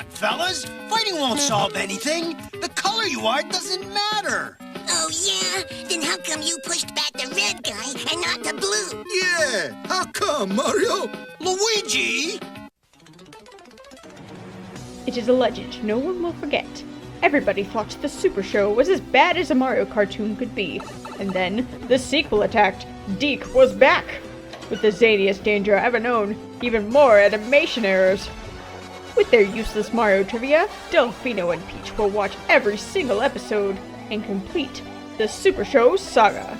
not, fellas. Fighting won't solve anything. The color you are doesn't matter. Oh, yeah? Then how come you pushed back the red guy and not the blue? Yeah, how come, Mario? Luigi! It is a legend no one will forget. Everybody thought the Super Show was as bad as a Mario cartoon could be. And then, the sequel attacked. Deke was back! With the zaniest danger ever known, even more animation errors. With their useless Mario trivia, Delfino and Peach will watch every single episode and complete the Supershow Saga.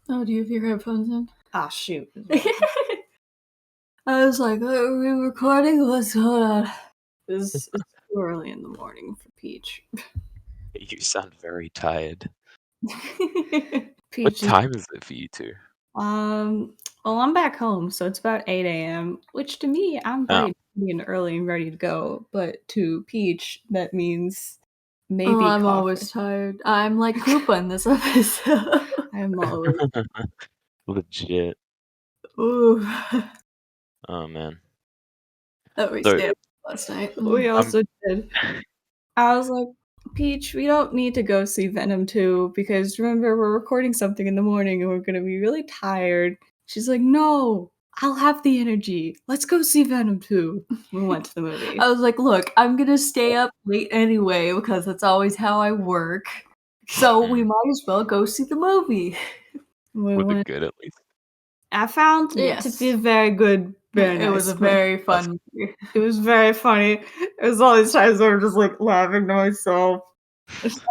Oh, do you have your headphones in? Ah, shoot. I was like, are we recording? What's going on? It's too early in the morning for Peach. You sound very tired. Peach What time is it for you two? Well, I'm back home, so it's about 8 a.m., which to me, I'm bright and early and ready to go. But to Peach, that means maybe I'm coffee. always tired. I'm like Koopa in this episode. I'm always... Legit. Ooh. Oh, man. Oh, we So- stayed up last night. We also did. I was like, Peach, we don't need to go see Venom 2 because remember, we're recording something in the morning and we're going to be really tired. She's like, no, I'll have the energy. Let's go see Venom 2. We went to the movie. I was like, look, I'm gonna stay up late anyway because that's always how I work. So we might as well go see the movie. We Was it went. good at least? I found it Yes. to be a very good, very It was a nice very fun movie. It was very funny. It was all these times where I'm just like laughing to myself.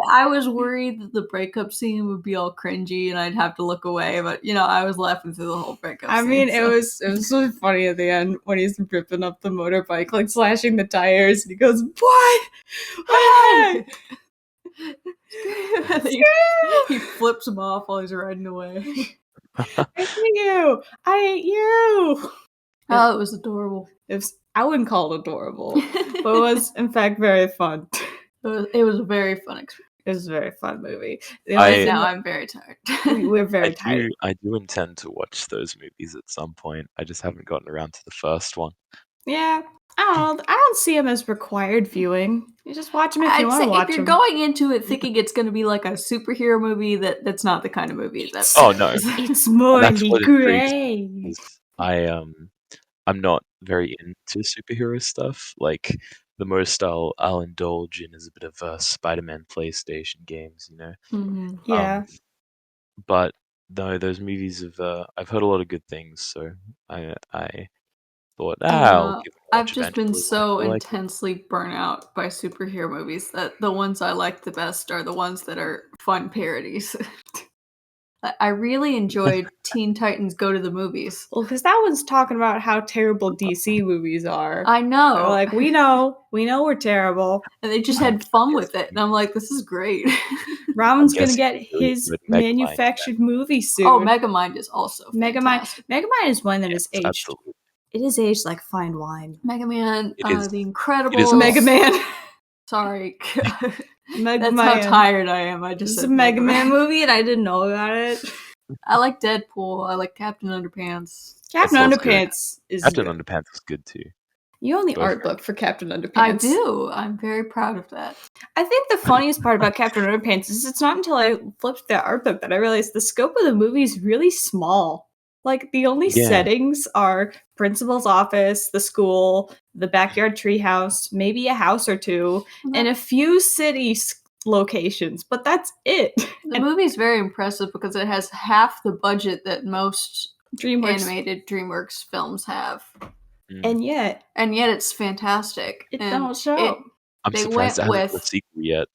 I was worried that the breakup scene would be all cringy and I'd have to look away, but you know, I was laughing through the whole breakup I scene. mean, so. it was so funny at the end when he's ripping up the motorbike, like slashing the tires, and he goes, "What? What?" he flips him off while he's riding away. I hate you. I hate you. Oh, it was adorable. I wouldn't call it adorable, but it was in fact very fun. It was a very fun experience. It was a very fun movie. Now I'm very tired. We're very tired. I do intend to watch those movies at some point. I just haven't gotten around to the first one. Yeah, I don't see them as required viewing. You just watch them if you want to watch if you're them. going into it thinking it's going to be like a superhero movie, that's not the kind of movie that's. Oh, no. It's Morley what Gray. Is I'm not very into superhero stuff. Like the most I'll indulge in is a bit of Spider-Man PlayStation games, you know. Mm-hmm. Yeah. But no, those movies have I've heard a lot of good things, so I thought I'll give them a I've watch just been eventually. so I like it. intensely burnt out by superhero movies that the ones I like the best are the ones that are fun parodies. I really enjoyed Teen Titans Go to the Movies. Well, because that one's talking about how terrible DC movies are. I know. They're like, we know we're terrible. And they just had fun with it. And I'm like, this is great. Robin's I'm gonna guessing get it's really his good Megamind, manufactured movie soon. Oh, Megamind is also Megamind. fantastic. Megamind is one that is Yes, aged. absolutely. It is aged like fine wine. Mega Man, It is- The Incredibles. it is Mega Man. Sorry. Mega That's Man. how tired I am. I This just is said a Mega Man movie, and I didn't know about it. I like Deadpool. I like Captain Underpants. Captain sounds good. Underpants is Captain good. Underpants is good too. You own the Both art are. book for Captain Underpants. I do. I'm very proud of that. I think the funniest part about Captain Underpants is it's not until I flipped the art book that I realized the scope of the movie is really small. Like, the only Yeah. settings are principal's office, the school, the backyard treehouse, maybe a house or two, and a few city locations, but that's it. The movie's very impressive because it has half the budget that most DreamWorks. animated DreamWorks films have. And yet, And yet it's fantastic. it And don't show. I'm They surprised it went hasn't got a with- sequel yet.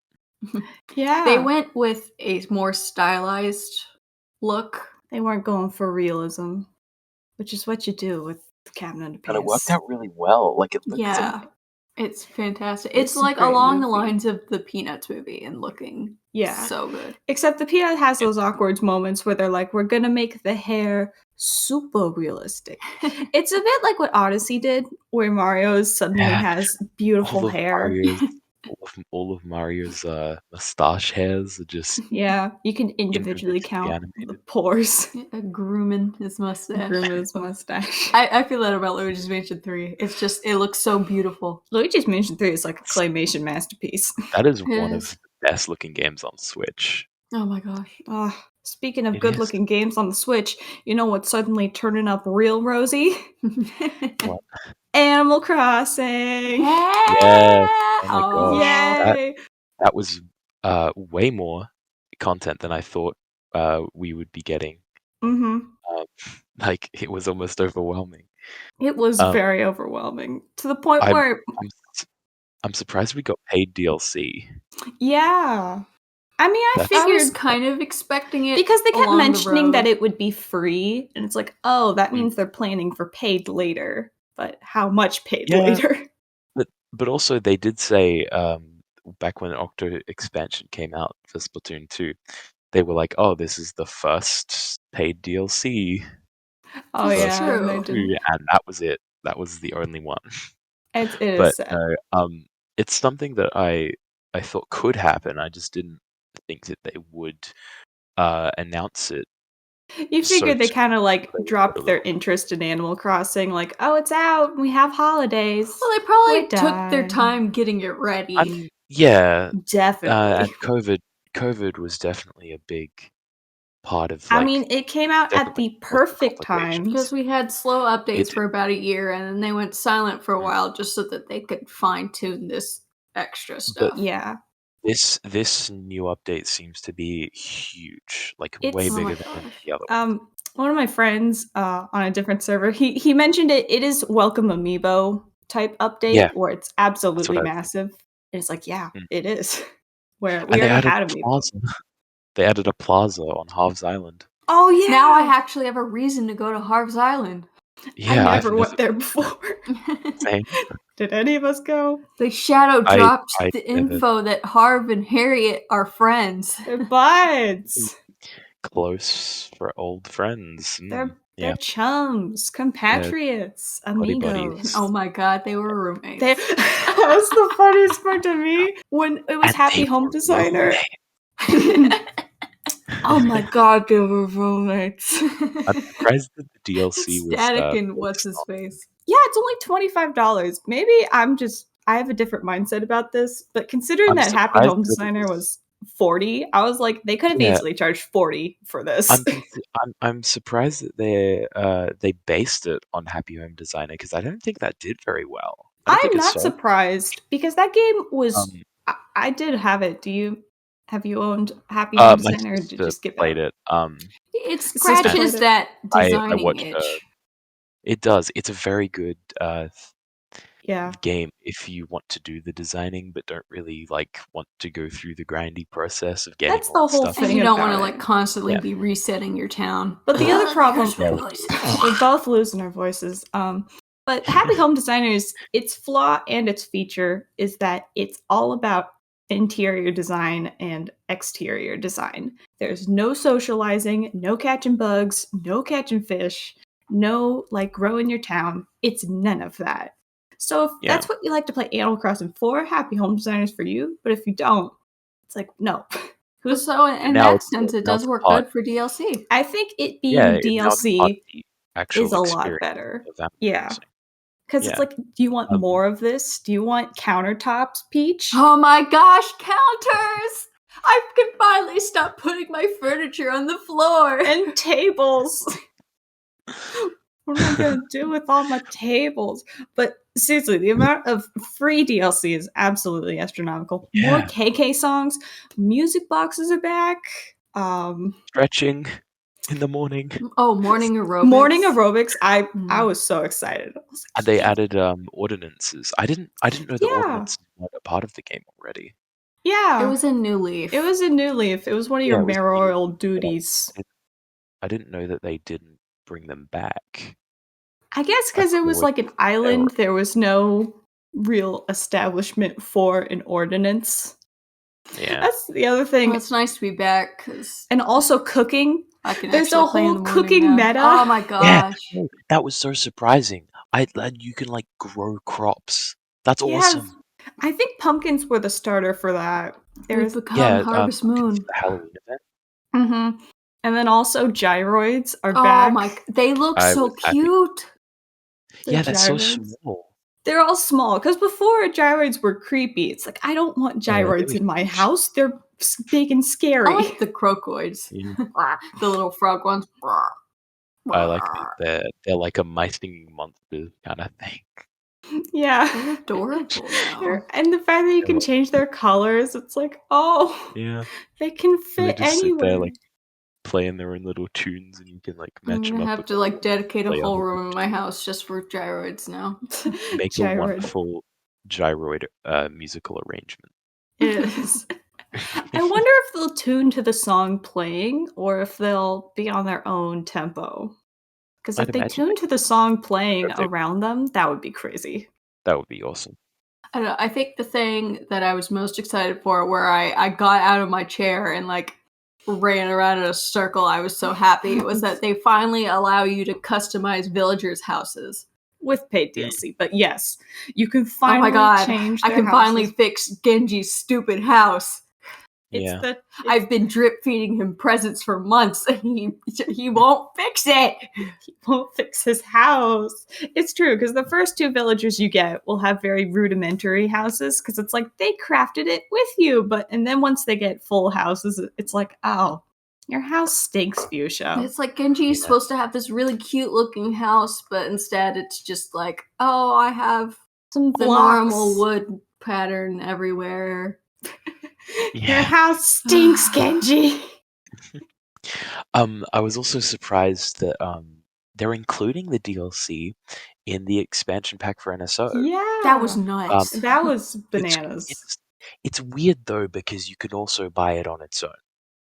Yeah. They went with a more stylized look. They weren't going for realism, which is what you do with Captain Underpants. And it worked out really well. Like it looks Yeah. It's fantastic. It's It's a like great along the movie. lines of the Peanuts movie and looking Yeah. so good. Except the Peanut has those awkward moments where they're like, we're gonna make the hair super realistic. It's a bit like what Odyssey did, where Mario suddenly Yeah. has all beautiful those hair. Marios. all of Mario's mustache hairs are just Yeah, you can individually count the animated. pores. Grooming his mustache. Groom his mustache. I feel that about Luigi's Mansion 3. It's just, it looks so beautiful. Luigi's Mansion 3 is like a claymation masterpiece. That is It one is. of the best looking games on Switch. Oh my gosh. Speaking of It good is. looking games on the Switch, you know what's suddenly turning up real rosy? What? Animal Crossing! Yes. Oh my gosh. Yay! That was way more content than I thought we would be getting. Mm-hmm. Like, it was almost overwhelming. It was very overwhelming. To the point I'm, where, I'm surprised we got paid DLC. yeah. I mean, I I figured was kind of expecting it because they kept along the mentioning that road. it would be free, and it's like, oh, that means they're planning for paid later. But how much paid Yeah. later? But also they did say back when Octo expansion came out for Splatoon 2, they were like, "Oh, this is the first paid DLC." Oh That's yeah, true. and they did. And that was it. That was the only one. It is But sad. it's something that I thought could happen. I just didn't think that they would announce it. You figured they so kind of like quickly. dropped their interest in Animal Crossing, like, oh, it's out, we have holidays. Well, they probably We're took their done. time getting it ready. Yeah, Definitely. and COVID was definitely a big part of. I Like, mean, it came out at definitely the caused some perfect complications. time. Because we had slow updates It- for about a year, and then they went silent for a while just so that they could fine tune this extra stuff. Yeah. This new update seems to be huge, like way It's- Oh my bigger than gosh. the other one. One of my friends on a different server, he mentioned it. It is Welcome Amiibo type update Yeah. where it's absolutely what I was massive. And it's like, yeah, Mm. it is. Where And we they already added had a Amiibo. plaza. They added a plaza on Harv's Island. Oh yeah. Now I actually have a reason to go to Harv's Island. Yeah, I I've never went there before. Same. Did any of us go? They shadow I- dropped I the never- info that Harv and Harriet are friends. They're buds. Close for old friends. They're yeah. chums, compatriots, Buddy amigos. buddies. Oh my god, they were roommates. That was the funniest part to me when it was And Happy they Home were Designer. roommates. Oh my god, they were roommates. I'm surprised that the DLC was Static and what's focused his on- face. Yeah, it's only $25. Maybe I have a different mindset about this, but considering I'm that Happy surprised Home that it Designer was- was $40, I was like, they could have Yeah. easily charged $40 for this. I'm surprised that they based it on Happy Home Designer because I don't think that did very well. I don't I'm think it not sold. surprised because that game was. Um, I did have it. Have you owned Happy Home my Designer? Or did you sister just skip played out? it. It Sister scratches played it. that I designing watched itch. It does. It's a very good Yeah. game if you want to do the designing but don't really like want to go through the grindy process of getting That's all the the whole stuff. And thing you don't want to about like it. constantly Yeah. be resetting your town. But the other problem, Yeah. we're both losing our voices. But Happy Home Designers, its flaw and its feature is that it's all about interior design and exterior design. There's no socializing, no catching bugs, no catching fish, no like growing your town. It's none of that. So if Yeah. that's what you like to play Animal Crossing for, Happy Home Designers for you. But if you don't, it's like no. So in Now that it's- sense, it now does it's work part- good for DLC. I think it being Yeah, now it's part of DLC the actual is a lot experience better. of Animal Yeah. Crossing. Because Yeah. it's like, do you want more of this? Do you want countertops, Peach? Oh my gosh, counters! I can finally stop putting my furniture on the floor. And tables. What am I gonna do with all my tables? But seriously, the amount of free DLC is absolutely astronomical. More Yeah. KK songs, music boxes are back. Stretching in the morning. Oh, morning aerobics. Morning aerobics. I Mm. was so excited. I was like, And they added ordinances. I didn't know the Yeah. ordinances were a part of the game already. yeah, It was a new leaf. It was a new leaf. It was one of Yeah, your it was new. mayoral duties. I didn't know that they didn't bring them back. I guess because it was thought like an island, there was no real establishment for an ordinance. Yeah. That's the other thing. Well, it's nice to be back because And also cooking. I can. There's actually a play in whole the morning cooking now. meta. Oh my gosh! That was so surprising. You can like grow crops. That's Yes. awesome. I think pumpkins were the starter for that. We've There's become Harvest Moon. The Halloween event. Mm-hmm. And then also gyroids are Oh back. my! They look I so was happy. cute. The Yeah, they're so gyroids. small. They're all small because before gyroids were creepy. It's like I don't want Yeah, they gyroids were in my huge. house. They're big and scary. I like the crocoids. Yeah. The little frog ones. I like that they're like a My Singing Monsters kind of thing. Yeah. They're adorable now. And the fact that you can Yeah. change their colors, it's like, oh, Yeah. they can And they fit just sit there anywhere. like playing their own little tunes, and you can like I'm match them gonna up have with to like dedicate a play whole other room in my tunes. house just for gyroids now. Make a Gyroid. wonderful gyroid musical arrangement. It is. I wonder if they'll tune to the song playing or if they'll be on their own tempo. Because if I'd they imagine tune to the song playing if they- around them, that would be crazy. that would be awesome. I don't know. I think the thing that I was most excited for, where I got out of my chair and like ran around in a circle, I was so happy, was that they finally allow you to customize villagers' houses. With paid DLC, but yes, you can Oh finally my god! change I their can finally houses. fix Genji's stupid house. Yeah. I've been drip feeding him presents for months, and he won't fix it. He won't fix his house. It's true, because the first two villagers you get will have very rudimentary houses, because it's like they crafted it with you, and then once they get full houses, it's like, oh, your house stinks, Fuchsia. It's like Genji's Yeah. supposed to have this really cute looking house, but instead it's just like, oh, I have Some the blocks. normal wood pattern everywhere. Your house stinks, Genji. I was also surprised that they're including the DLC in the expansion pack for NSO. Yeah. That was nuts. That was bananas. It's weird though because you can also buy it on its own.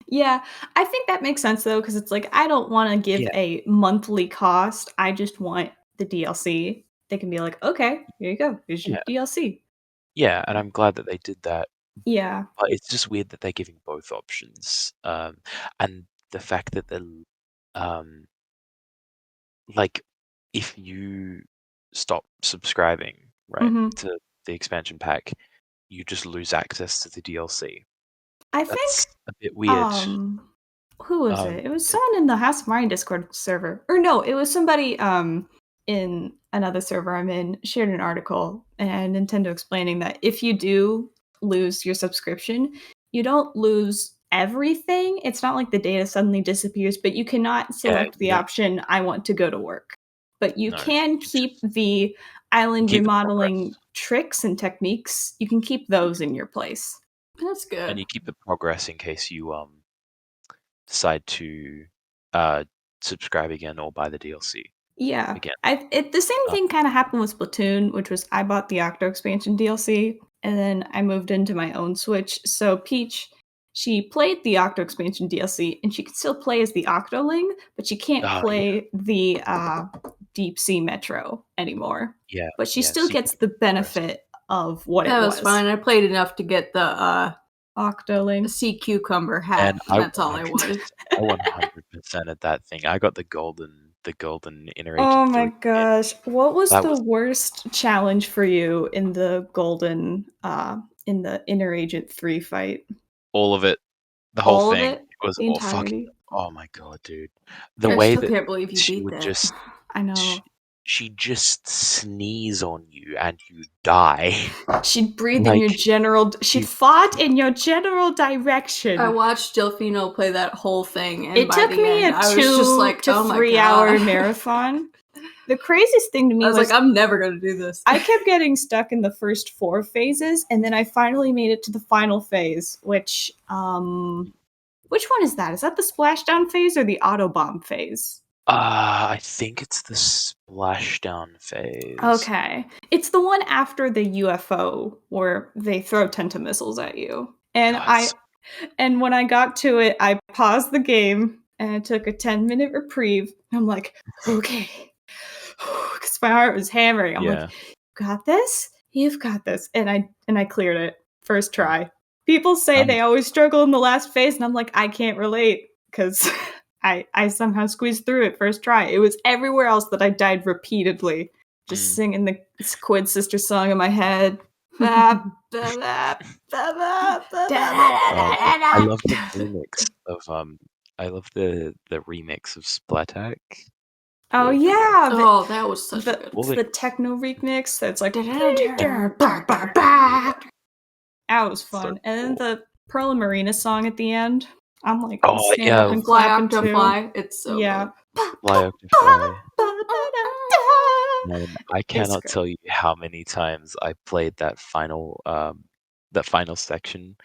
Yeah, I think that makes sense though, because it's like I don't want to give Yeah. a monthly cost. I just want the DLC. They can be like, okay, here you go. Here's your DLC. Yeah, and I'm glad that they did that. Yeah. But it's just weird that they're giving both options. And the fact that they're like if you stop subscribing, right, Mhm. to the expansion pack, you just lose access to the DLC. I That's think a bit weird. who was it? It was someone in the House of Mario Discord server. Or no, it was somebody in another server I'm in shared an article and Nintendo explaining that if you do lose your subscription, you don't lose everything. It's not like the data suddenly disappears, but you cannot select the no. option I want to go to work. But you No, can you keep the island keep the remodeling progress. tricks and techniques. You can keep those in your place. That's good. And you keep the progress in case you decide to subscribe again or buy the DLC. Yeah. Again. The same thing kind of happened with Splatoon, which was I bought the Octo expansion DLC, and then I moved into my own Switch. So Peach, she played the Octo expansion DLC, and she can still play as the Octoling, but she can't play the Deep Sea Metro anymore. Yeah. But she yeah, still so gets the benefit of what That it was fine. I played enough to get the Octoling. sea cucumber hat. And That's all I wanted. I 100% at that thing. I got the golden inner agent. Oh my 3. gosh. What was That the was- worst challenge for you in the golden in the Inner Agent 3 fight? all of it. The whole All of thing. it? It was The all fucking. entirety? Oh my god, dude! The I way still that can't believe you she beat would that. just I know. she just sneeze on you and you die. She'd breathe in your Like, general she you- fought in your general direction. I watched Delfino play that whole thing, and It by took the me end, a I was 2 just like, to oh my 3 God. hour marathon. The craziest thing to me I was was like, I'm never gonna do this. I kept getting stuck in the first 4 phases, and then I finally made it to the final phase, which one is that? Is that the splashdown phase or the autobomb phase? I think it's the splashdown phase. Okay. It's the one after the UFO where they throw tentamissiles at you. And God, and when I got to it, I paused the game and I took a 10-minute reprieve. I'm like, okay. Because my heart was hammering. I'm like, got this? You've got this. And I cleared it. First try. People say they always struggle in the last phase, and I'm like, I can't relate because I somehow squeezed through it first try. It was everywhere else that I died repeatedly, just singing the Squid Sister song in my head. I love the remix of I love the remix of Splatak. Oh with, yeah, Oh, that was such a good Well, the like- techno remix that's like one. that was fun. And then the Pearl and Marina song at the end. I'm like Oh, standing yeah. up and Fly clapping Octo too. Fly. It's so Yeah. Fly Octafly. Da-da-da-da. Man, I cannot great. tell you how many times I played that final section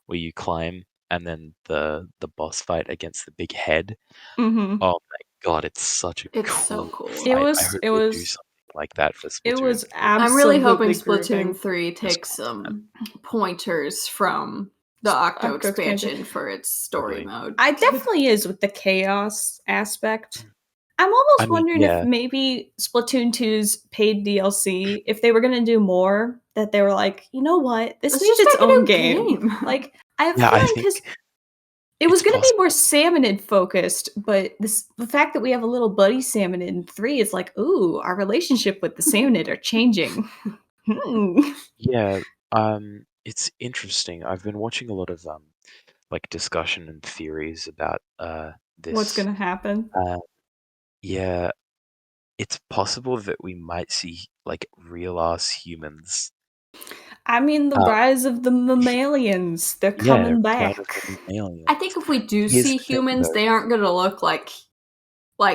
where you climb and then the boss fight against the big head. Mhm. Oh my god, it's such a It's cool so cool. fight. It I was- hope it they do was- something like that for Splatoon. It was I'm absolutely really hoping grooving. Splatoon 3 takes cool, some pointers from the Octo Octo expansion. expansion for its story Totally. mode. I definitely is with the chaos aspect. I'm almost I mean, wondering yeah. if maybe Splatoon 2's paid DLC, if they were going to do more, that they were like, you know what, this Let's needs just its make a own new game. game. Like, I have Yeah, a I feeling because think it was it's going to be more possible. Salmonid focused, but the fact that we have a little buddy Salmonid in 3 is like, ooh, our relationship with the Salmonid are changing. Yeah, it's interesting. I've been watching a lot of like discussion and theories about this. What's going to happen? Yeah, it's possible that we might see like real ass humans. I mean, the rise of the mammalians. They're coming back. I think if we do Here's see the thing, humans, though. they aren't going to look like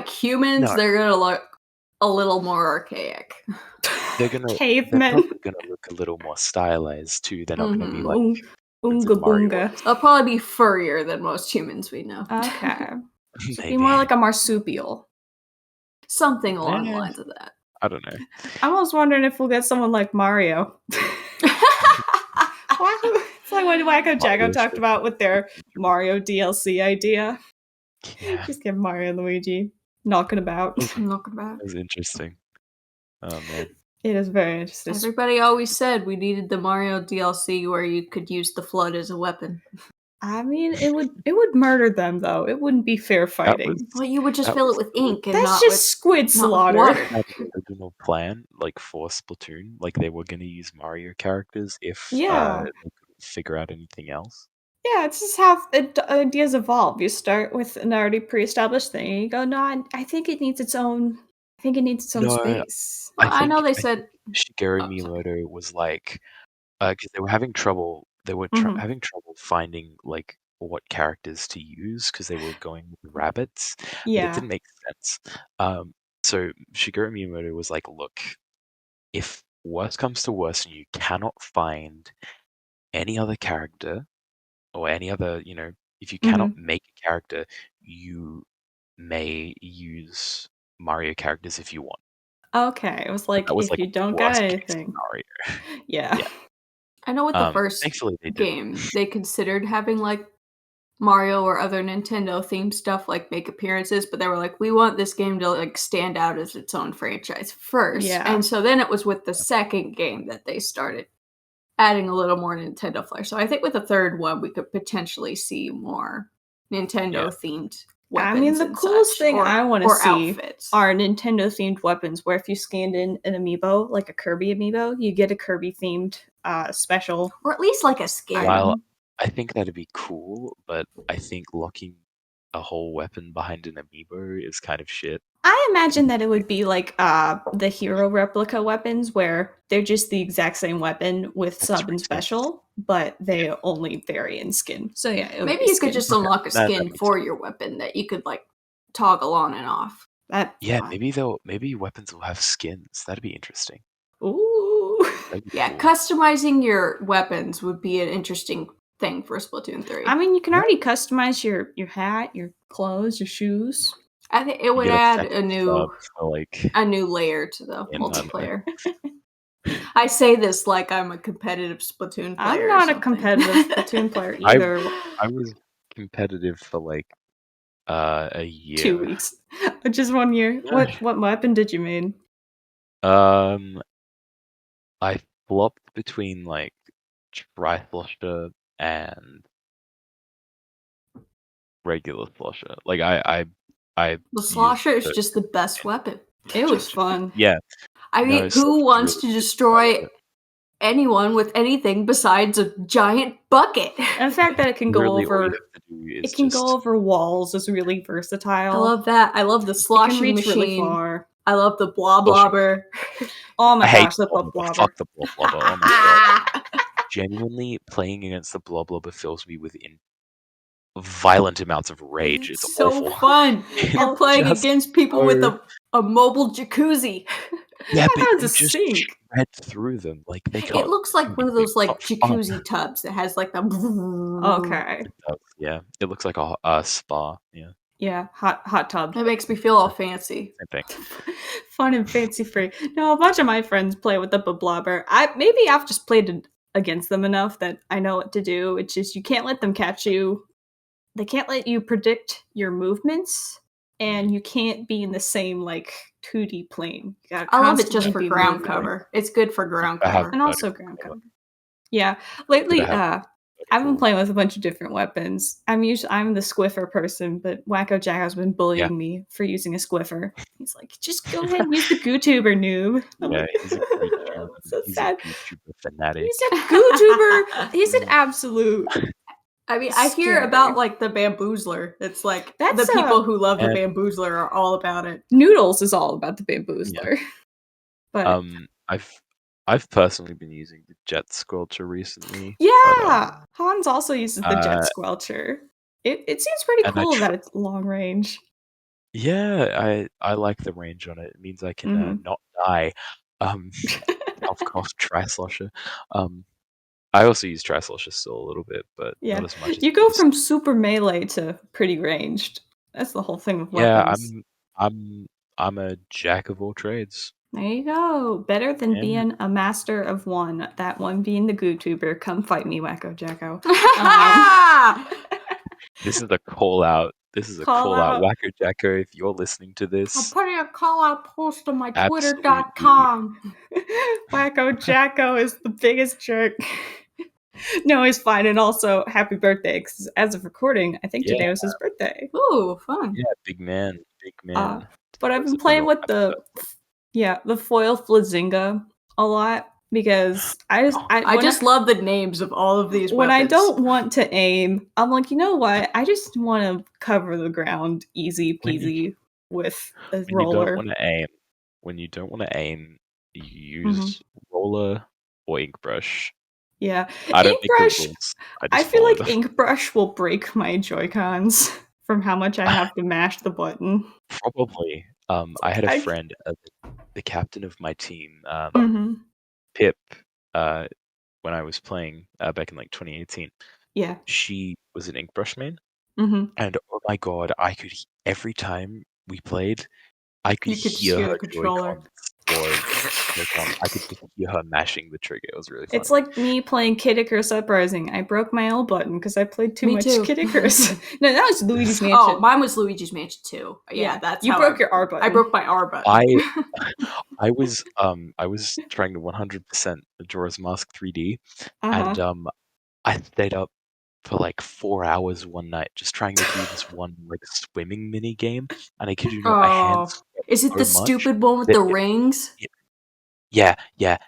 humans. No. They're going to look a little more archaic. They're probably Cavemen. gonna look a little more stylized too. They're not gonna be Mhm. like Unga Super Mario bunga. ones. They'll probably be furrier than most humans we know. Okay. Be Maybe. more like a marsupial. Something along the Eh. lines of that. I don't know. I'm almost wondering if we'll get someone like Mario. It's like what Wacko Jacko Mario talked should about be with their Mario DLC idea. Yeah, Just get Mario and Luigi knocking about. Look about. that was interesting. Oh man. It is very interesting. Everybody always said we needed the Mario DLC where you could use the flood as a weapon. I mean, it would murder them though. It wouldn't be fair fighting. was- Well, you would just That fill it was with the- ink and That's not just squid not with slaughter. water. Had the original plan, like for Splatoon, like they were gonna use Mario characters if Yeah. they couldn't figure out anything else. Yeah, it's just how ideas evolve. You start with an already pre-established thing, and you go, "No, I think it needs its own. I think it needs its own No, space." Well, I know think- they I said Shigeru Oh, sorry. Miyamoto was like, because they were having trouble. They were Mhm. having trouble finding like what characters to use because they were going with rabbits. And it Yeah. didn't make sense. So Shigeru Miyamoto was like, look, if worse comes to worse and you cannot find any other character or any other, if you cannot make a character, you may use Mario characters if you want. Okay, it was like That was if like you don't got worst case anything. scenario. Yeah. Yeah. I know with the first Thankfully they did. game they considered having like Mario or other Nintendo themed stuff like make appearances, but they were like, we want this game to like stand out as its own franchise first. Yeah. And so then it was with the second game that they started adding a little more Nintendo flair. So I think with the third one we could potentially see more Nintendo themed weapons. I mean, the and coolest such, thing or- I want to or see outfits. are Nintendo themed weapons. Where if you scanned in an amiibo, like a Kirby amiibo, you get a Kirby themed special. Or at least like a skin. While I think that'd be cool, but I think locking a whole weapon behind an amiibo is kind of shit. I imagine that it would be like the hero replica weapons, where they're just the exact same weapon with That's sub and ridiculous. special, but they only vary in skin. So yeah, it would Maybe be you could skin. just unlock a That skin makes for your weapon that you could like toggle on and off. That Yeah, fun. maybe weapons will have skins. That'd be interesting. Ooh. That'd be Yeah, cool. customizing your weapons would be an interesting thing for Splatoon 3. I mean, you can already customize your hat, your clothes, your shoes. I think it You would get a add second a new sub for, like, layer to the In, multiplayer. I say this like I'm a competitive Splatoon player. I'm or not a something. competitive Splatoon player I- either. I was competitive for like a year. 2 weeks, just 1 year. Yeah. What weapon did you main? I flopped between like Tri-Slosher and regular Slosher. Like I The used slosher is the- just the best weapon. It was fun. Yeah, I mean, No, who Slosher's wants really to good. destroy anyone with anything besides a giant bucket. And the fact that it can go Really, all you over have to do is it can just go over walls is really versatile. I love that. I love the it can sloshing reach machine. really far. I love the bloblobber. Oh my I hate gosh, the Bloblobber. blobber. Fuck the Bloblobber. Oh my god. Genuinely, playing against the Bloblobber fills me with violent amounts of rage. It's so awful. fun. You're playing just against people with a mobile jacuzzi. Yeah, but That you has a just sink. shred through them. Like they can't. It looks like one of those like It's not fun. jacuzzi tubs that has like the. Okay. It does, yeah, it looks like a spa. Yeah, Yeah, hot tub. That makes me feel all fancy. same thing. Fun and fancy free. No, a bunch of my friends play with the blobber. Maybe I've just played against them enough that I know what to do. It's just you can't let them catch you. They can't let you predict your movements, and you can't be in the same like 2D plane. You gotta I love it just constantly for be ground moving. cover. It's good for ground I have cover. And also ground cover. Yeah. Lately, I've been playing with a bunch of different weapons. I'm the squiffer person, but Wacko Jacko's been bullying me for using a squiffer. He's like, just go ahead and use the GooTuber, noob. I'm Yeah, like, he's a YouTuber. so He's sad. a YouTuber fanatic. He's a GooTuber. He's an absolute. I mean, I hear Scary. about like the bamboozler. It's like That's, the people who love the and- bamboozler are all about it. Noodles is all about the bamboozler. But I've personally been using the jet squelcher recently. yeah, Hans also uses the jet uh, squelcher. It seems pretty and I cool that it's long range. Yeah, I like the range on it. It means I can not die. Of course, Tri-Slosher. I also use Tri-Slosher still a little bit, but Yeah, not as much. you go from super melee to pretty ranged. That's the whole thing with weapons. I'm a jack of all trades. There you go. Better than Yeah. being a master of one. That one being the GooTuber. Come fight me, Wacko Jacko. This is a call out. This is a call out. Wacko Jacko, if you're listening to this, putting a call out post on my Absolutely. twitter.com. Wacko Jacko is the biggest jerk. No, he's fine. And also, happy birthday. Because as of recording, I think today was his birthday. Ooh, fun. yeah, big man. But I've been playing with the foil Flazinga a lot because I just love the names of all of these when weapons. I don't want to aim, I'm like, you know what? I just want to cover the ground easy peasy with a roller. When you don't want to aim, you use roller or ink brush. Yeah, I don't ink make the brush. rules. I feel follow like them. ink brush will break my Joy-Cons from how much I have to mash the button. Probably. I had a I- friend, the captain of my team, Mhm. Pip, when I was playing back in like 2018. Yeah. She was an ink brush main, Mm-hmm. and oh my god, every time we played, I could You could just hear hear her the controller. I could just hear her mashing the trigger. It was really fun. It's like me playing Kid Icarus Uprising. I broke my L button because I played too Me much too. Kid Icarus. No, that was Luigi's Mansion. Oh, mine was Luigi's Mansion too. Yeah, that's you how broke your R button. I broke my R button. I was trying to 100% Majora's Mask 3D, Uh-huh. and I stayed up for like 4 hours one night just trying to do this one like swimming mini game, and I kid you not, my hands. Is it so the much stupid one with that the it- rings? Yeah.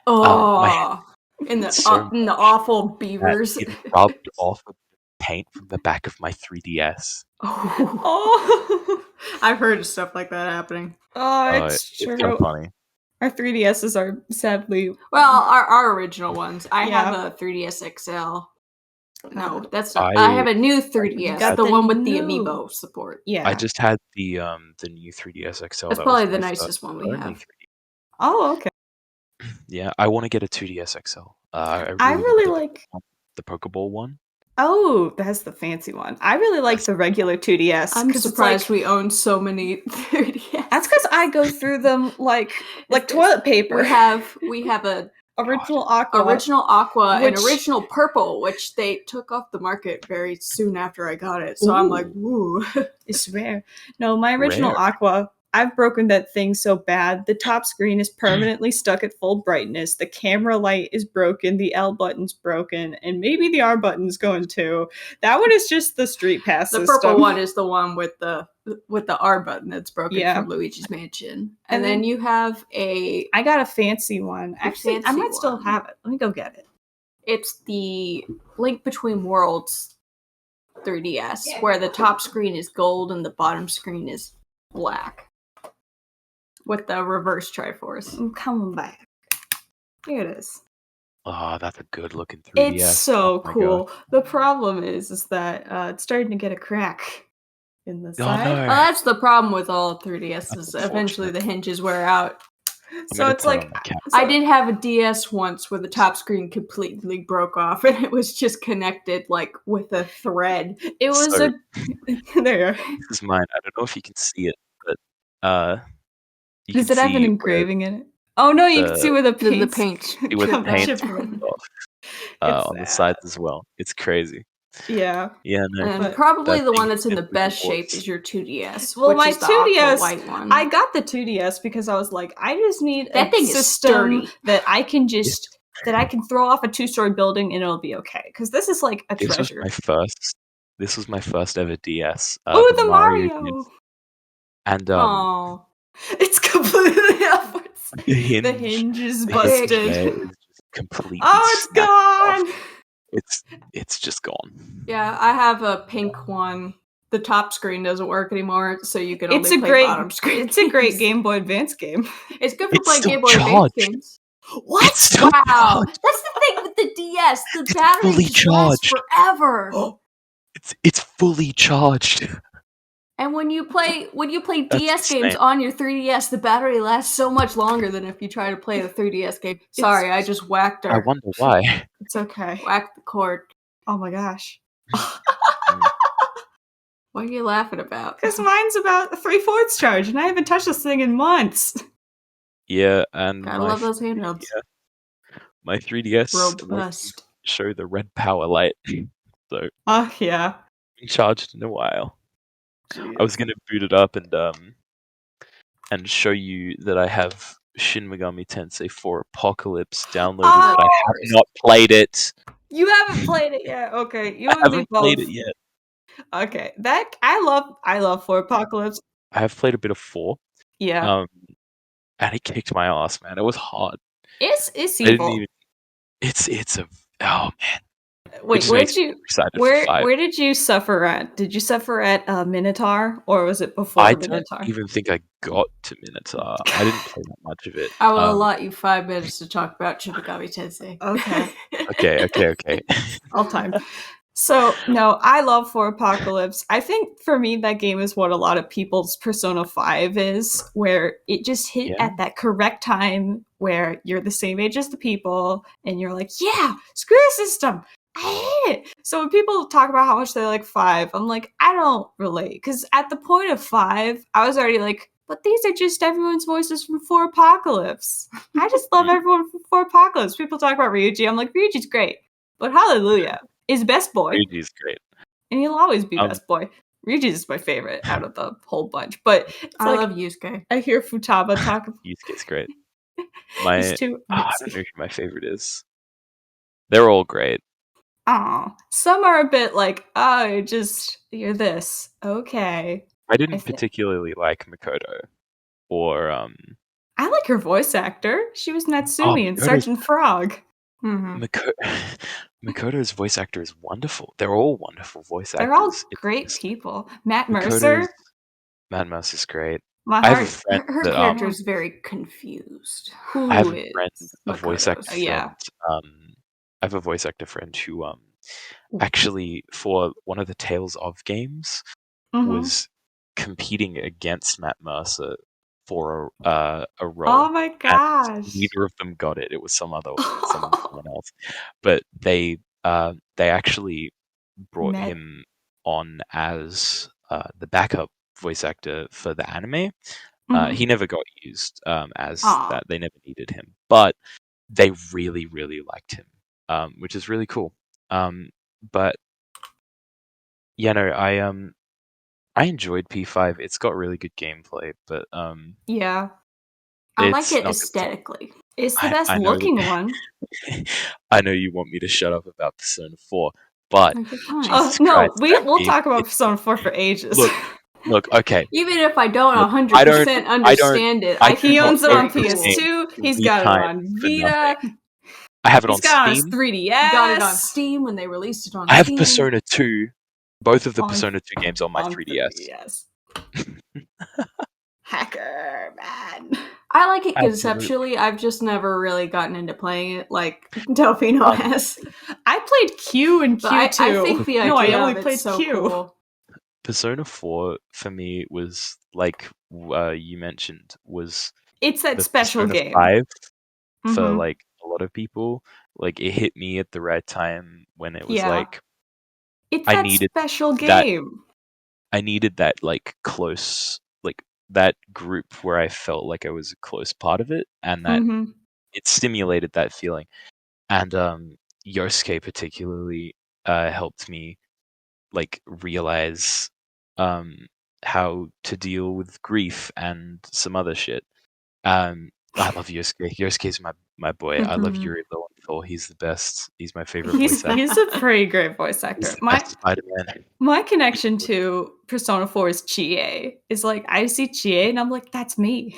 My hand In the so in the awful that beavers. it rubbed off of the paint from the back of my 3DS. Oh, I've heard of stuff like that happening. It's It's true. kind of funny. Our 3DSs are sadly. Well, our original ones. I Yeah. have a 3DS XL. No, that's not. I- I have a new 3DS, got the the one with the new- amiibo support. Yeah. I just had the new 3DS XL. That's that probably was the my nicest first one we only have. 3D. Oh, okay. Yeah, I want to get a 2DS XL. I wanna really get like. the Pokeball one. Oh, that's the fancy one. I really like the regular 2DS. I'm 'cause it's surprised like, we own so many 3DS. That's because I go through them like toilet paper. We have a original Aqua. original Aqua and Which- original Purple, which they took off the market very soon after I got it. So I'm like, ooh. It's rare. No, my original Rare. Aqua. I've broken that thing so bad. The top screen is permanently stuck at full brightness. The camera light is broken. The L button's broken. And maybe the R button's going too. That one is just the street pass The system. purple one is the one with the R button that's broken from Luigi's Mansion. And then you have I got a fancy one. Actually, I might still one. have it. Let me go get it. It's the Link Between Worlds 3DS, where the top screen is gold and the bottom screen is black. With the reverse Triforce. I'm coming back. Here it is. Oh, that's a good looking 3DS. It's so cool. God. The problem is that it's starting to get a crack in the side. No. Well, that's the problem with all 3DSs. Eventually the hinges wear out. So it's like I did have a DS once where the top screen completely broke off and it was just connected like with a thread. It was So- there. This is mine. I don't know if you can see it, but you Does can it have an see engraving in it? Oh no, you can see where the The paint. paint. where the Come paint chip comes off It's on the sad. sides as well. It's crazy. Yeah. Yeah, no. And But probably that the one thing that's in the definitely best shape works. is your 2DS. Well, which my is the aqua 2DS, white one. I got the 2DS because I was like, I just need That a thing is system sturdy. that I can throw off a 2-story building and it'll be okay. Because this is like a treasure. This was my first ever DS. Oh, the Mario! games. And Oh. It's completely upwards. the hinge, The hinge is the hinge busted. there is just completely Oh, it's snapped off. gone! It's just gone. Yeah, I have a pink one. The top screen doesn't work anymore, so you can It's only a play great, bottom screen. it's a great Game Boy Advance game. It's good for It's playing still Game Boy Advance charged. games. What? It's still Wow, charged. that's the thing with the DS. The battery fully just lasts charged. forever. It's fully charged. And when you play DS insane. games on your 3DS, the battery lasts so much longer than if you try to play the 3DS game. Sorry, I just whacked her. I wonder why. It's okay. Whacked the cord. Oh my gosh. What are you laughing about? Because mine's about 3/4 charge, and I haven't touched this thing in months. Yeah, and Gotta love those handhelds. my 3DS won't Robust. show the red power light. So Oh, yeah. been charged in a while. I was gonna boot it up and show you that I have Shin Megami Tensei 4 Apocalypse downloaded, but I have not played it. You haven't played it yet. Okay, you I and me haven't both. played it yet. Okay, that I love For Apocalypse. I have played a bit of 4. Yeah, And it kicked my ass, man. It was hard. it's I didn't evil. even. It's a. Oh man. Wait, just where makes did me you excited for 5. where did you suffer at? Did you suffer at Minotaur, or was it before I Minotaur? don't even think I got to Minotaur. I didn't play that much of it. I will allot you 5 minutes to talk about Shin Megami Tensei. Okay. Okay. All time. So, no, I love For Apocalypse. I think for me, that game is what a lot of people's Persona 5 is, where it just hit Yeah. at that correct time where you're the same age as the people, and you're like, yeah, screw the system. I hate it. So when people talk about how much they like 5, I'm like, I don't relate. Because at the point of 5, I was already like, but these are just everyone's voices from For Apocalypse. I just love everyone from For Apocalypse. People talk about Ryuji. I'm like, Ryuji's great. But Hallelujah is best boy. Ryuji's great. And he'll always be Um, best boy. Ryuji is my favorite out of the whole bunch. But it's I like, love Yusuke. I hear Futaba talk about Yusuke's great. he's too I don't know who my favorite is. They're all great. Aw. Some are a bit like, oh, you're this. Okay. I didn't I thi- particularly like Makoto, or I like her voice actor. She was Natsumi in Makoto's- Sergeant Frog. Mm-hmm. Makoto's voice actor is wonderful. They're all wonderful voice actors. They're all It's great just- people. Matt Makoto's- Mercer. Matt Mercer's great. My I have a heart. friend Her that character is very confused. Who I have a is friend, a voice Makoto? actor Yeah. friend. I have a voice actor friend who actually for one of the Tales of games Mhm. was competing against Matt Mercer for a role. Oh my and gosh. neither of them got it. It was someone else. But they actually brought Matt- him on as the backup voice actor for the anime. Mhm. He never got used as Aw. that. They never needed him, but they really, really liked him, which is really cool. But yeah, no, I enjoyed P5. It's got really good gameplay, but Yeah. I like it's it not aesthetically. It's the I best I know looking that one. I know you want me to shut up about Persona 4, but Okay, fine. Jesus No, Christ, that we'll game, talk about it's Persona 4 for ages. look, okay, Even if I don't look, 100% understand it, I I do He think not owns it's it on very own this cool. game PS2. He's 3 got it times on for Vita. nothing. I have it He's on got it on his Steam. 3DS. Got it on Steam when they released it on I have Steam. Persona 2, both of the On- Persona 2 games on my 3DS. 3DS. Hacker, man. I like it Absolutely. conceptually. I've just never really gotten into playing it like Delfino has. I played Q and But Q2. I think the idea No, I only of played it's so Q. cool. Persona 4 for me was like you mentioned was It's that the special Persona game. 5 for Mhm. like a lot of people. Like it hit me at the right time when it was Yeah. like It's I that needed special that- game. I needed that like close, like that group where I felt like I was a close part of it, and that Mhm. it stimulated that feeling. And Yosuke particularly helped me like realize how to deal with grief and some other shit. I love Yosuke. Yosuke's my boy. I love Mhm. Yuri Lowenthal. He's the best. He's my favorite He's voice actor. he's a pretty great voice He's actor. the best Spider-Man. My connection to Persona 4 is Chie. It's like I see Chie and I'm like, that's me.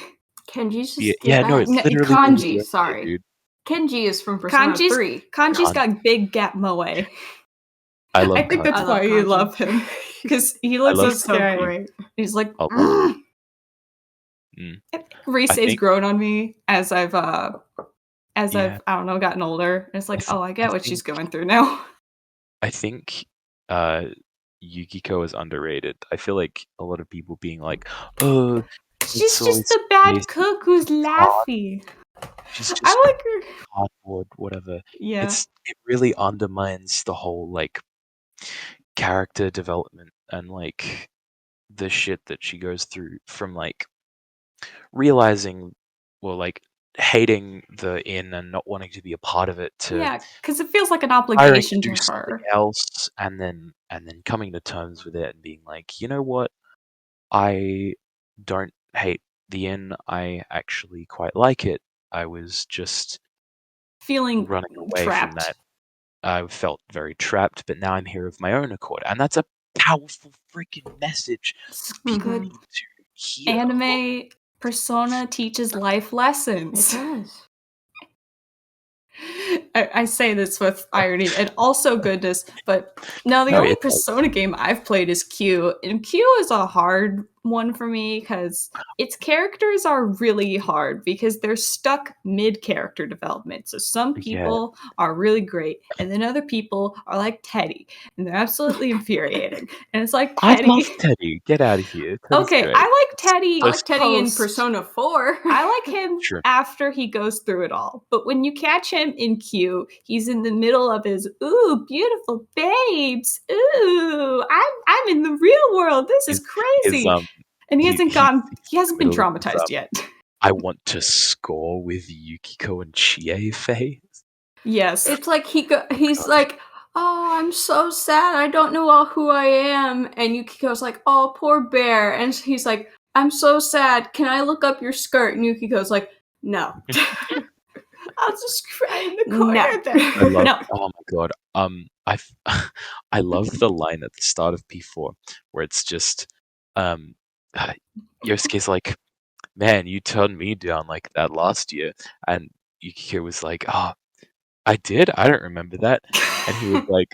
Kenji's just Yeah, the no, best. it's literally Kanji, Yosuke, sorry. dude. Kenji is from Persona 3. Kanji's got big gap moe. I love I think that's I love why you Kanji. love him. Because he looks love so so scary. great. He's like, I love him. I think Rise's think- grown on me as I've Yeah. I don't know, gotten older. And it's like, I I get what think- she's going through now. I think Yukiko is underrated. I feel like a lot of people being like, "Oh, She's it's just always the bad basic, cook who's laughy. she's just I like her. cardboard, whatever." Yeah. It really undermines the whole like character development and like the shit that she goes through from like realizing, well, like hating the inn and not wanting to be a part of it to Yeah, because it feels like an hiring obligation to to do something her. else and then coming to terms with it and being like, you know what, I don't hate the inn, I actually quite like it. I was just Feeling running away trapped. from that. I felt very trapped, but now I'm here of my own accord, and that's a powerful freaking message for people Good need to hear. anime persona teaches life It lessons. does. I say this with irony and also goodness, but no, the only it does. Persona game I've played is Q, and Q is a hard one for me because its characters are really hard because they're stuck mid-character development. So some people are really great, and then other people are like Teddy, and they're absolutely infuriating. And it's like I Teddy. love Teddy. Get out of here. Teddy's Okay, great. I like Teddy. I like Teddy in post. Persona 4. I like him Sure. after he goes through it all. But when you catch him in Q, he's in the middle of his "ooh, beautiful babes, ooh, I'm in the real world. This is crazy." And he hasn't been middle of his, traumatized yet. I want to score with Yukiko and Chie phase. Yes. It's like he's like, "Oh, I'm so sad. I don't know who I am." And Yukiko's like, "Oh, poor bear." And he's like, "I'm so sad. Can I look up your skirt?" And Yukiko's like, "No." I'll just cry in the corner No. then. I love. No. Oh my god. I love the line at the start of P4 where it's just Yosuke's like, "Man, you turned me down like that last year," and Yukiko was like, "Oh, I did. I don't remember that." And he was like,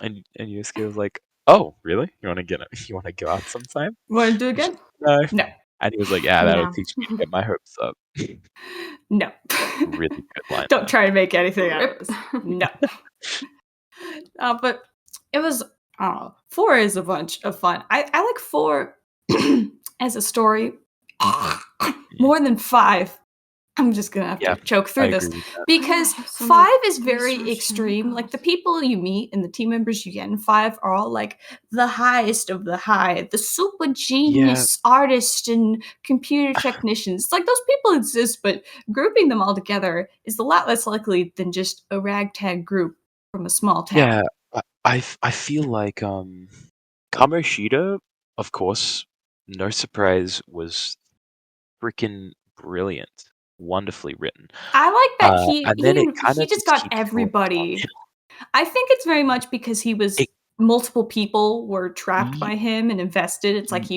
and Yosuke was like, "Oh, really? You want to go out sometime?" Want to do it again? No. No. And he was like, "Yeah, that'll No. teach me to get my hopes up." No. Really good line. Don't try to make anything out of Rip. this. No. But it was, I don't know. 4 is a bunch of fun. I like 4 as a story more than 5. I'm just gonna have Yeah, to choke through I this agree with that. because I have so 5 many is very resource extreme. Like the chemicals. people you meet and the team members you get in 5 are all like the highest of the high, the super genius artists and computer technicians. It's like those people exist, but grouping them all together is a lot less likely than just a ragtag group from a small town. Yeah, I feel like Kamoshida of course, No Surprise was freaking brilliant, wonderfully written. I like that And then it kind he of just just got keeps going everybody. downhill. I think it's very much because he was It, multiple people were trapped he, by him and invested. It's like mm,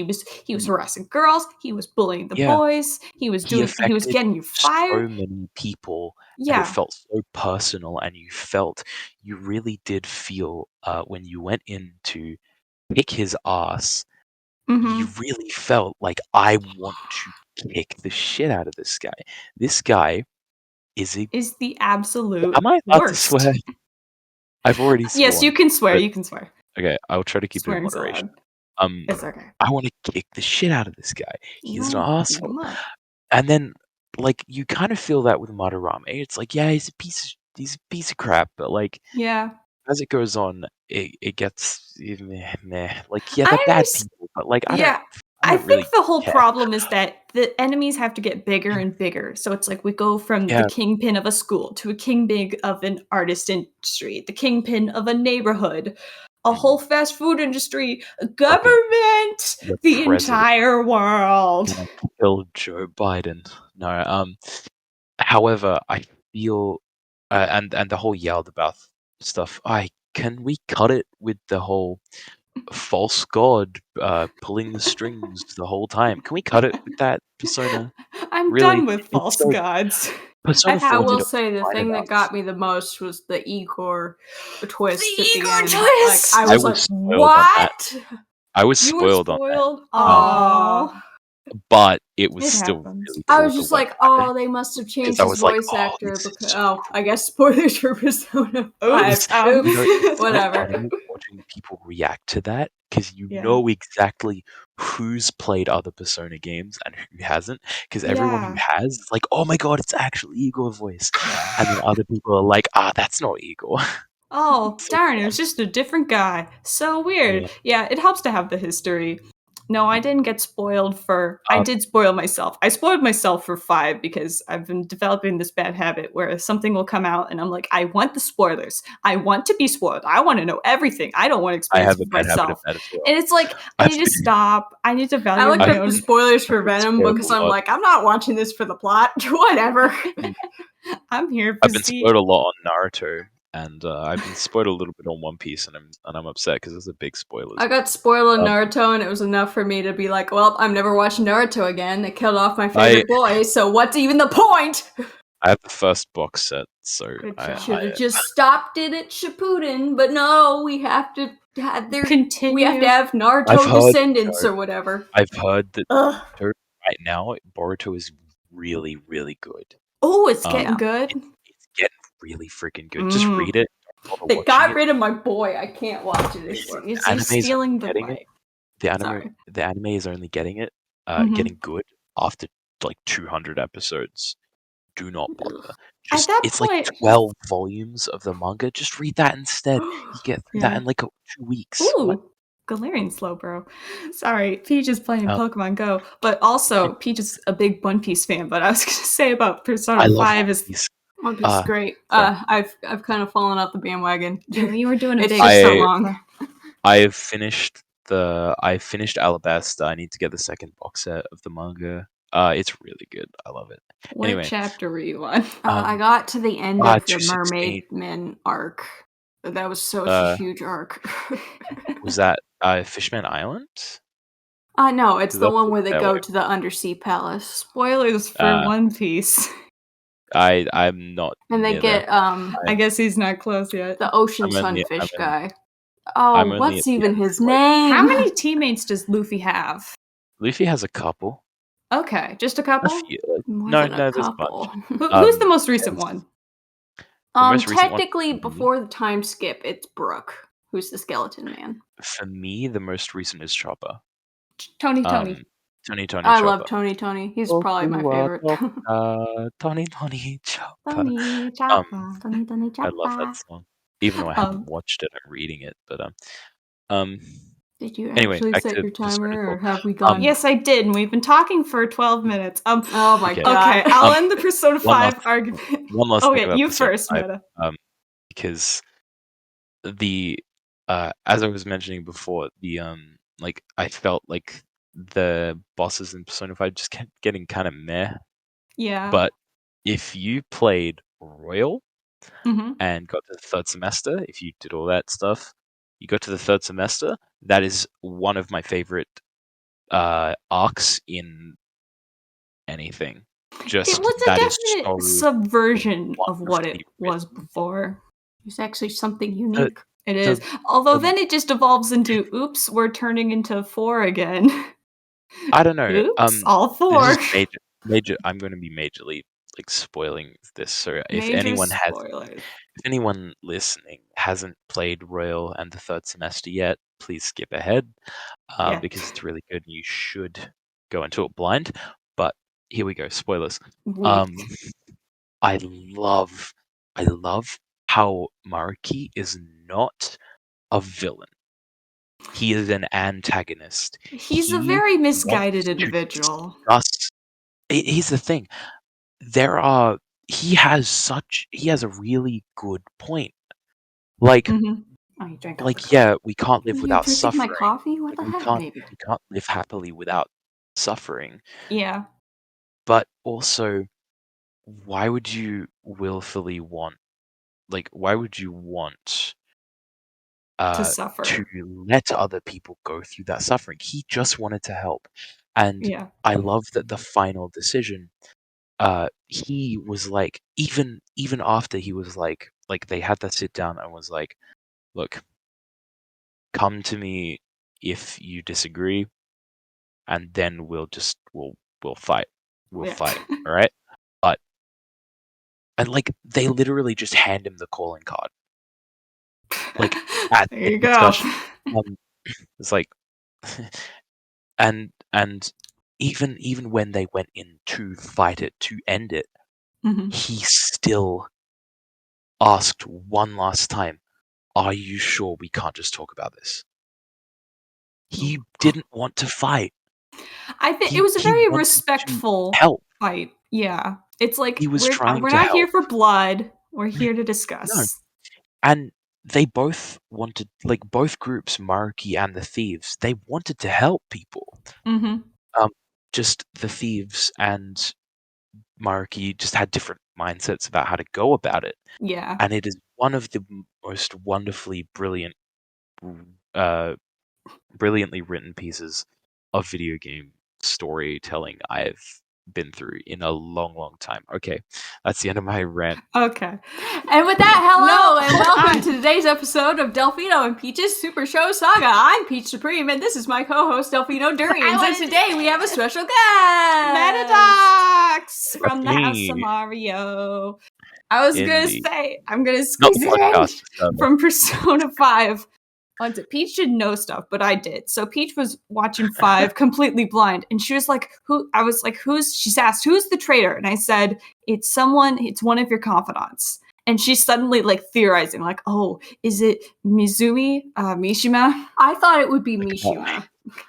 he was harassing girls, he was bullying the yeah, boys, he was he affected getting you so fired. many people, and it Yeah. felt so personal, and you really did feel when you went in to kick his ass, you Mm-hmm. really felt like I want to kick the shit out of this guy. This guy is a. Is the absolute Am I allowed to worst. swear? I've already Yes, you sworn, can swear, but you can swear. okay, I'll try to keep it in Swearing's moderation. allowed. It's okay. I want to kick the shit out of this guy. He's an No, asshole. much. And then, like, you kind of feel that with Madarame. It's like, yeah, he's a piece of crap, but like, Yeah. as it goes on, it gets meh. Like, yeah, I they're bad understand. people, but like, I Yeah. I don't really think the whole care. problem is that the enemies have to get bigger and bigger. So it's like we go from the Yeah, kingpin of a school to a kingpin of an artist industry, the kingpin of a neighborhood, a whole fast food industry, a government, the the president entire world. gonna kill Joe Biden. No, however, I feel, and the whole yelled about stuff. Can we cut it with the whole false god pulling the strings the whole time? Can we cut it with that Persona? I'm Really, done with false so gods. Persona I 4 did will it say the fine thing that enough. got me the most was the Igor twist The at the Igor end. twist! Like, I I was was like, spoiled on that. what? I was You were spoiled on that. spoiled? Aww. But it was It still happens. really I cool was to just watch like, back oh, they must have changed I his was like, voice oh, actor this is because so I guess spoilers for Persona 5. Oops. You know, it's so Whatever. funny watching people react to that because you Yeah. know exactly who's played other Persona games and who hasn't. Because everyone who Yeah. has is like, oh my god, it's actually Igor's voice, and then other people are like, that's not Igor. Oh, So darn, it fun. was just a different guy. So weird. Yeah. Yeah, it helps to have the history. No, I didn't get spoiled for. I Um, did spoil myself. I spoiled myself for 5 because I've been developing this bad habit where something will come out and I'm like, I want the spoilers. I want to be spoiled. I want to know everything. I don't want to I experience have a it bad habit of myself. that as well. And it's like, I need to stop. I need to I value looked my up own. the spoilers for I've been Venom spoiled because a I'm lot. like, I'm not watching this for the plot. Whatever. I'm here I've to been see. spoiled a lot on Naruto, and I've been spoiled a little bit on One Piece, and I'm upset because there's a big spoilers. I got spoiled on Um, Naruto, and it was enough for me to be like, well, I'm never watching Naruto again. They killed off my favorite boy, so what's even the point? I have the first box set, so Good I job. Should have just stopped it at Shippuden, but no, we have to have Continue. we have to have Naruto I've heard, descendants or whatever. I've heard that Ugh. right now Boruto is really, really good. Oh, it's getting Yeah. good. It's getting really freaking good. Just read it. Don't bother They watching got it. rid of my boy. I can't watch it It's, anymore. it's Anime's stealing the getting it. light. The anime is only getting it, Mhm. getting good after like 200 episodes. Do not bother. At that It's point, like 12 volumes of the manga. Just read that instead. You get through that Yeah. in like 2 weeks. Ooh, What? Galarian Slowbro. Sorry, Peach is playing Um, Pokemon Go, but also Peach is a big One Piece fan. But I was gonna say about Persona I love 5 One is Piece. One Piece is great. sorry. I've kind of fallen off the bandwagon. you were doing a It's big. just so I- long. I finished Alabasta. I need to get the second box set of the manga. It's really good. I love it. What Anyway. chapter were you on? I got to the end of the 216. Mermaid Men arc. That was such Uh, a huge arc. Was that Fishman Island? No, it's the That's one where they that go way. to the undersea palace. Spoilers for One Piece. I'm not. And they near get there. I guess he's not close yet. the ocean I'm only- sunfish I'm guy. I'm Oh, only what's at the even end, his like- name? How many teammates does Luffy have? Luffy has a couple. Okay, just a A couple. few. More No, than a there's a couple. bunch. Who's the most recent one? most recent one- Technically, before the time skip, it's Brooke, who's the skeleton man. For me, the most recent is Chopper. Tony. Tony I Chopper. love Tony. He's probably my favorite. Tony Chopper. Tony I Chopper. love that song. Even though I haven't Um, watched it, I'm reading it. But Did you Anyway, actually back set to your Persona timer, or 4. have we gone? Yes, I did, and we've been talking for 12 minutes. Oh my Okay. god. Okay, I'll end the Persona one last 5 argument. one last thing Okay, about you Persona first, 5. Meta. Because the as I was mentioning before, like I felt like the bosses in Persona 5 just kept getting kind of meh. Yeah. But if you played Royal hmm and got to the third semester, if you did all that stuff, you got to the third semester, that is one of my favorite arcs in anything. Just It was a that is definite so subversion of what it wonderfully was written. before. It's actually something unique. It is. Although then it just evolves into, oops, we're turning into 4 again. I don't know. Oops, all 4. This is major. I'm going to be majorly like spoiling this. So if Major anyone has, spoilers. if anyone listening hasn't played Royal and the third semester yet, please skip ahead Yeah. because it's really good and you should go into it blind. But here we go, spoilers. Wait. I love how Maruki is not a villain. He is an antagonist. He's a He very misguided wants to individual. discuss. Here's the thing. He has a really good point. Like, Oh, you drank all the coffee. yeah, we can't live Are you without drinking suffering. my coffee? What Like, the we heck, can't baby? live happily without suffering. Yeah. But also, why would you willfully want? Like, why would you want To suffer. to let other people go through that suffering? He just wanted to help, and Yeah. I love that the final decision. He was like, even after he was like they had that sit down and was like, look, come to me if you disagree, and then we'll fight. We'll Yeah. fight, all right? But and like they literally just hand him the calling card, like at There the you go. discussion. It's like, and even when they went in to fight it, to end it, Mhm. he still asked one last time, "Are you sure we can't just talk about this?" He didn't want to fight. I think He- it was a he very wanted to respectful help. fight. Yeah. It's like He was we're trying to not here help. for blood. We're here to discuss. And they both wanted, like both groups, Maruki and the thieves, they wanted to help people. Mm-hmm. Just the thieves and Maruki just had different mindsets about how to go about it. Yeah. And it is one of the most wonderfully brilliantly written pieces of video game storytelling I've been through in a long time. Okay, that's the end of my rant. Okay. And with that, hello No, and welcome to today's episode of Delfino and Peach's Supershow Saga. I'm Peach Supreme, and this is my co-host Delfino Durians. And today we have a special guest, Mettadox from the House me. of Mario. I was gonna Indeed. say I'm gonna Not squeeze the it in podcast. from Persona 5. Peach didn't know stuff, but I did. So Peach was watching 5 completely blind, and she was like, "Who?" I was like, "Who's?" She's asked, "Who's the traitor?" And I said, "It's someone. It's one of your confidants." And she's suddenly like theorizing, like, "Oh, is it Mishima? I thought it would be Mishima.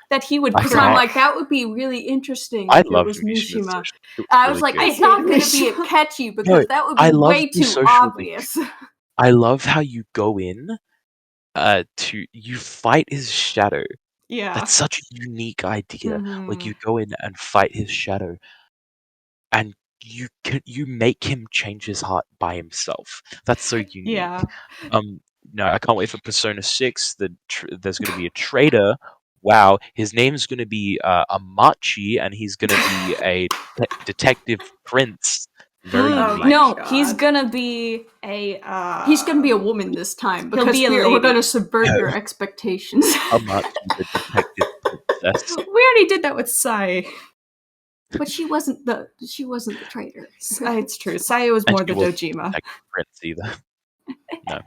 That he would." Because I'm like, that would be really interesting if it was Mishima. I was like, it's not going to be a catchy because that would be way too obvious. I love how you go in you fight his shadow. Yeah. That's such a unique idea. Like you go in and fight his shadow, and you make him change his heart by himself. That's so unique. Yeah. No, I can't wait for Persona 6. There's going to be a traitor. Wow, his name's going to be Amachi, and he's going to be a detective prince. Very unique. No, he's gonna be a. He's gonna be a woman this time because we're gonna subvert your expectations. Amachi, the detective princess. We already did that with Sai. But she wasn't the traitor. It's true. Sai was more the Dojima. Prince either. No.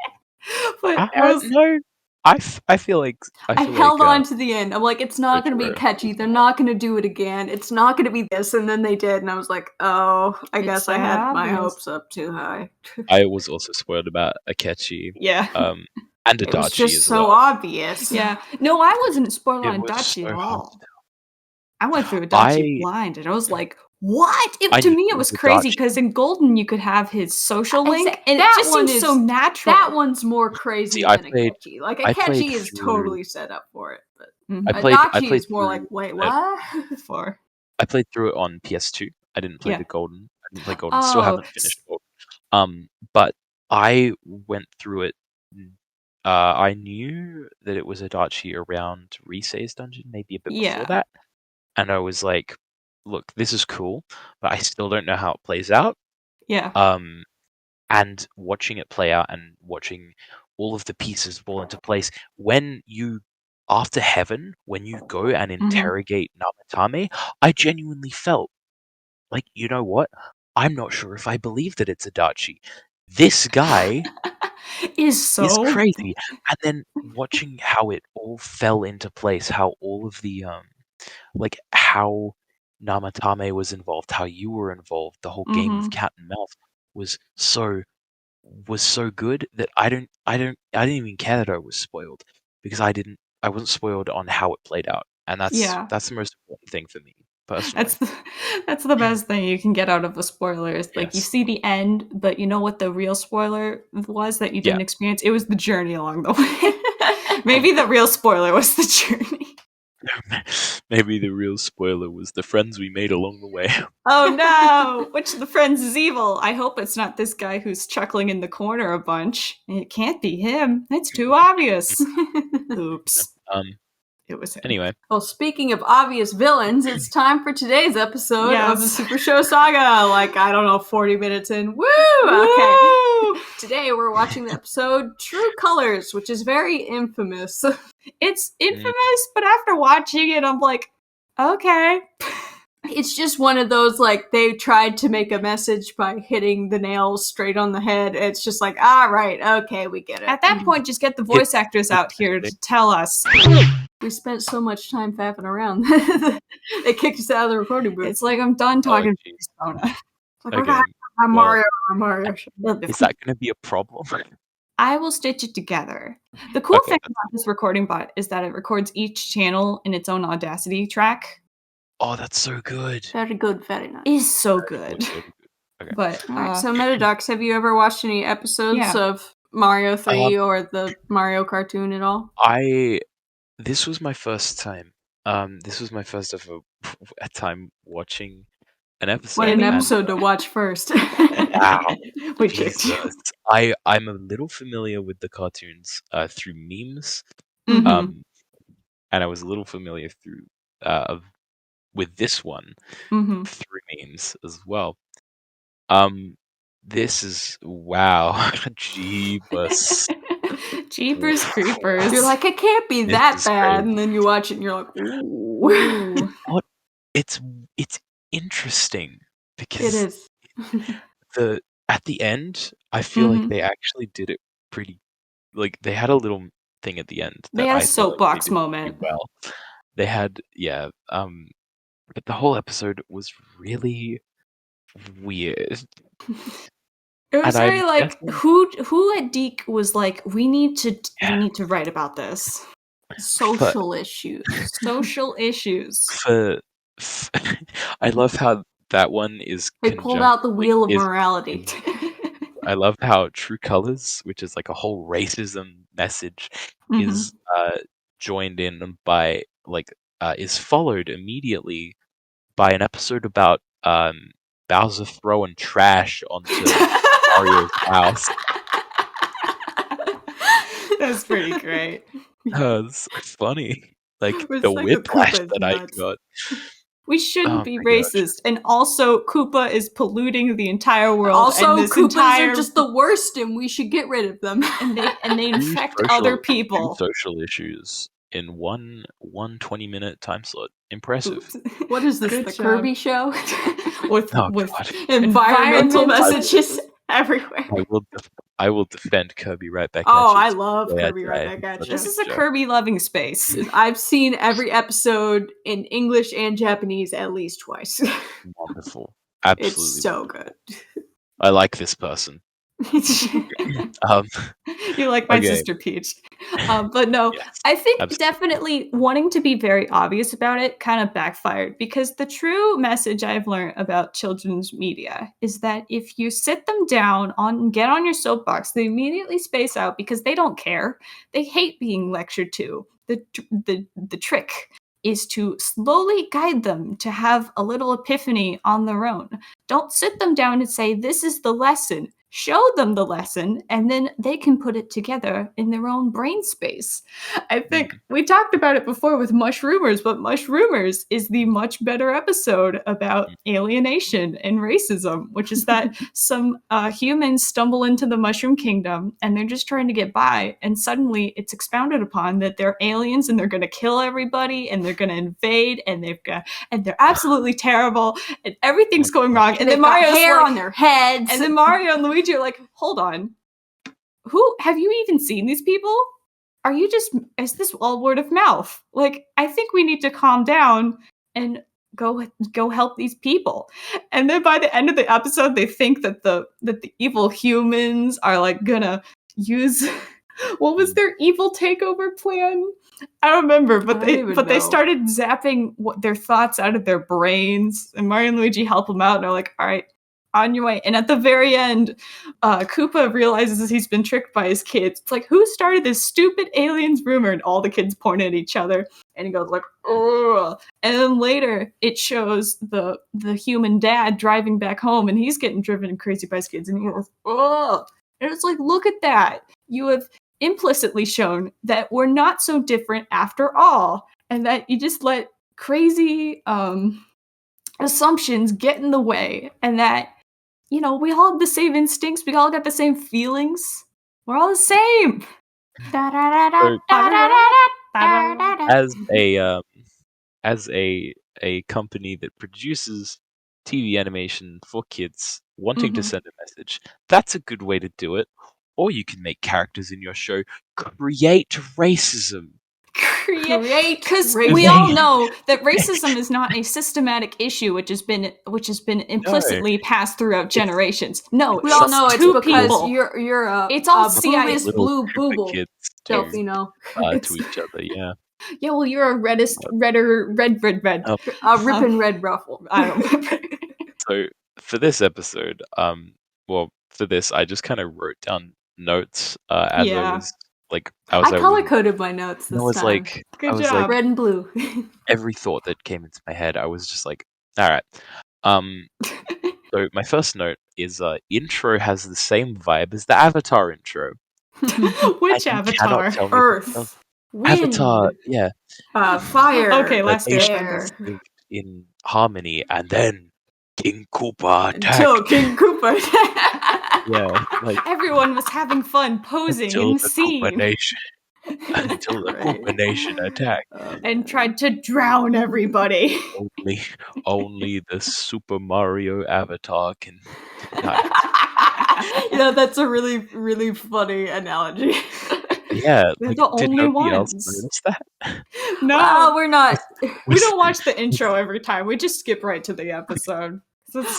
But no. I feel like I held on to the end. I'm like, it's not going to be catchy. They're not going to do it again. It's not going to be this. And then they did, and I was like, oh, I guess I had my hopes up too high. I was also spoiled about Akechi. Yeah. And Adachi. It was just so well. obvious. Yeah. No, I wasn't spoiled on Adachi at all. I went through Adachi blind, and I was like, what? To me, it was crazy because in Golden, you could have his social link, and it just seems so natural. That one's more crazy than Akechi. Like, Akechi is totally set up for it. But Mhm. I played Adachi is more through like, wait, what? Four. I played through it on PS2. I didn't play Yeah. the Golden. I didn't play Golden. Still Oh, haven't finished Golden. But I went through it. I knew that it was Adachi around Risei's dungeon, maybe a bit before yeah. that, and I was like, "Look, this is cool, but I still don't know how it plays out." Yeah. And watching it play out and watching all of the pieces fall into place when you after heaven, when you go and interrogate Namatame, I genuinely felt like, you know what? I'm not sure if I believe that it's Adachi. This guy Is is so crazy. And then watching how it all fell into place, how all of the like how Namatame was involved, how you were involved, the whole game of cat and mouse was so good that I didn't even care that I was spoiled because I wasn't spoiled on how it played out, and Yeah. that's the most important thing for me personally. That's the best thing you can get out of a spoiler. Is like you Yes. see the end, but you know what the real spoiler was that you Yeah. didn't experience? It was the journey along the way. Maybe the real spoiler was the journey. Maybe the real spoiler was the friends we made along the way. Oh no! Which of the friends is evil? I hope it's not this guy who's chuckling in the corner a bunch. It can't be him. It's too obvious. Oops. It was him. Anyway, Well, speaking of obvious villains, it's time for today's episode of the Yes. Supershow Saga. Like, I don't know, 40 minutes in. Woo! Okay. Woo! Today we're watching the episode True Colors, which is very infamous. It's infamous, but after watching it, I'm like, okay. It's just one of those, like, they tried to make a message by hitting the nails straight on the head. It's just like, all right, okay, we get it. At that point, just get the voice actors out here to tell us. We spent so much time fapping around. They kicked us out of the recording booth. It's like I'm done talking to geez. Persona. Okay. I'm well, Mario. I'm Mario. Is that going to be a problem? I will stitch it together. The cool Okay, thing about this recording bot is that it records each channel in its own Audacity track. Oh, that's so good. Very good, very nice. Is so good. Very good. Okay. But Alright, so Mettadox, have you ever watched any episodes Yeah. of Mario 3 or the Mario cartoon at all? This was my first time. This was my first ever time watching an episode. What an and- episode to watch first. Wow. we tricked you. Jesus. I'm a little familiar with the cartoons through memes, Mhm. and I was a little familiar through with this one Mhm. through memes as well. This is wow, jeebus. Jeepers creepers. You're like, it can't be This that is bad, crazy. and then you watch it and you're like, ooh. It's interesting It because is. at the end, I feel like Mhm. they actually did it pretty. Like they had a little thing at the end. They that had a I feel like soapbox they did pretty moment. Well, they had but the whole episode was really weird. It was And I'm very like guessing- who at Deke was like, we need to write about this. Social issues. Social issues. I love how that one is. They pulled out the wheel of is- morality. I love how True Colors, which is like a whole racism message, is joined in by is followed immediately by an episode about Bowser throwing trash onto Mario's house. That's pretty great. It's funny. Like It's the like the whiplash Koopas that I nuts. got. We shouldn't Oh be my gosh. racist, and also Koopa is polluting the entire world. Also, and this Koopas entire are just the worst, and we should get rid of them. and they Two infect other two people. social issues in one 20-minute time slot. Impressive. What is this, Good the job. Kirby show? with Oh with God. Environmental Environmental messages everywhere. I will defend Kirby right back Oh, at I you. love Yeah, Kirby right back at you. this is a Joke. Kirby loving space. I've seen every episode in English and Japanese at least twice. Wonderful. Absolutely. It's so good. I like this person. You like my Okay. sister Peach. But no, Yes, I think absolutely. definitely wanting to be very obvious about it kind of backfired, because the true message I've learned about children's media is that if you sit them down get on your soapbox, they immediately space out because they don't care. They hate being lectured to. The trick is to slowly guide them to have a little epiphany on their own. Don't sit them down and say, this is the lesson. Show them the lesson, and then they can put it together in their own brain space. I think we talked about it before with Mushroomers, but Mushroomers is the much better episode about alienation and racism, which is that some humans stumble into the Mushroom Kingdom and they're just trying to get by, and suddenly it's expounded upon that they're aliens and they're going to kill everybody and they're going to invade and they're absolutely terrible and everything's going wrong. And then Mario's hair like, on their heads. and then Mario and Luigi are like, hold on. Who have you even seen these people? Is this all word of mouth? Like, I think we need to calm down and go help these people. And then by the end of the episode, they think that the evil humans are like gonna use what was their evil takeover plan? I don't remember, but they started zapping their thoughts out of their brains, and Mario and Luigi help them out, and they're like, all right, on your way. And at the very end, Koopa realizes he's been tricked by his kids. It's like, who started this stupid aliens rumor? And all the kids point at each other, and he goes like, ugh. And then later, it shows the human dad driving back home, and he's getting driven crazy by his kids, and he goes, ugh. And it's like, look at that. You have implicitly shown that we're not so different after all, and that you just let crazy assumptions get in the way, and that, you know, we all have the same instincts, we all got the same feelings, we're all the same. As a company that produces TV animation for kids wanting to send a message, that's a good way to do it. Or you can make characters in your show create racism. Because we all know that racism is not a systematic issue which has been implicitly passed throughout generations. No, we all know it's two because people. you're It's all bluest Little blue Koopa booble, kids Delfino. to each other, yeah. Yeah, well, you're a red. Oh. Rippin' red ruffle. I don't remember. So for this episode, for this, I just kind of wrote down notes as I was like, I color coded my notes this I was time. like, Good I was job. like, Red and blue. every thought that came into my head, I was just like, all right. So my first note is intro has the same vibe as the Avatar intro. Which Avatar? Earth. Wind. Avatar, yeah. Fire. Okay, last air. Lived in harmony, and then King Koopa Until attacked. King Koopa. Yeah, like Everyone was having fun posing until in the scene Koopa Nation, until the Koopa Nation attacked. and tried to drown everybody. Only the Super Mario Avatar can. Yeah, that's a really, really funny analogy. Yeah, They're like, the did only nobody else ones. notice that? No, Well, we're not. we don't watch the intro every time. We just skip right to the episode.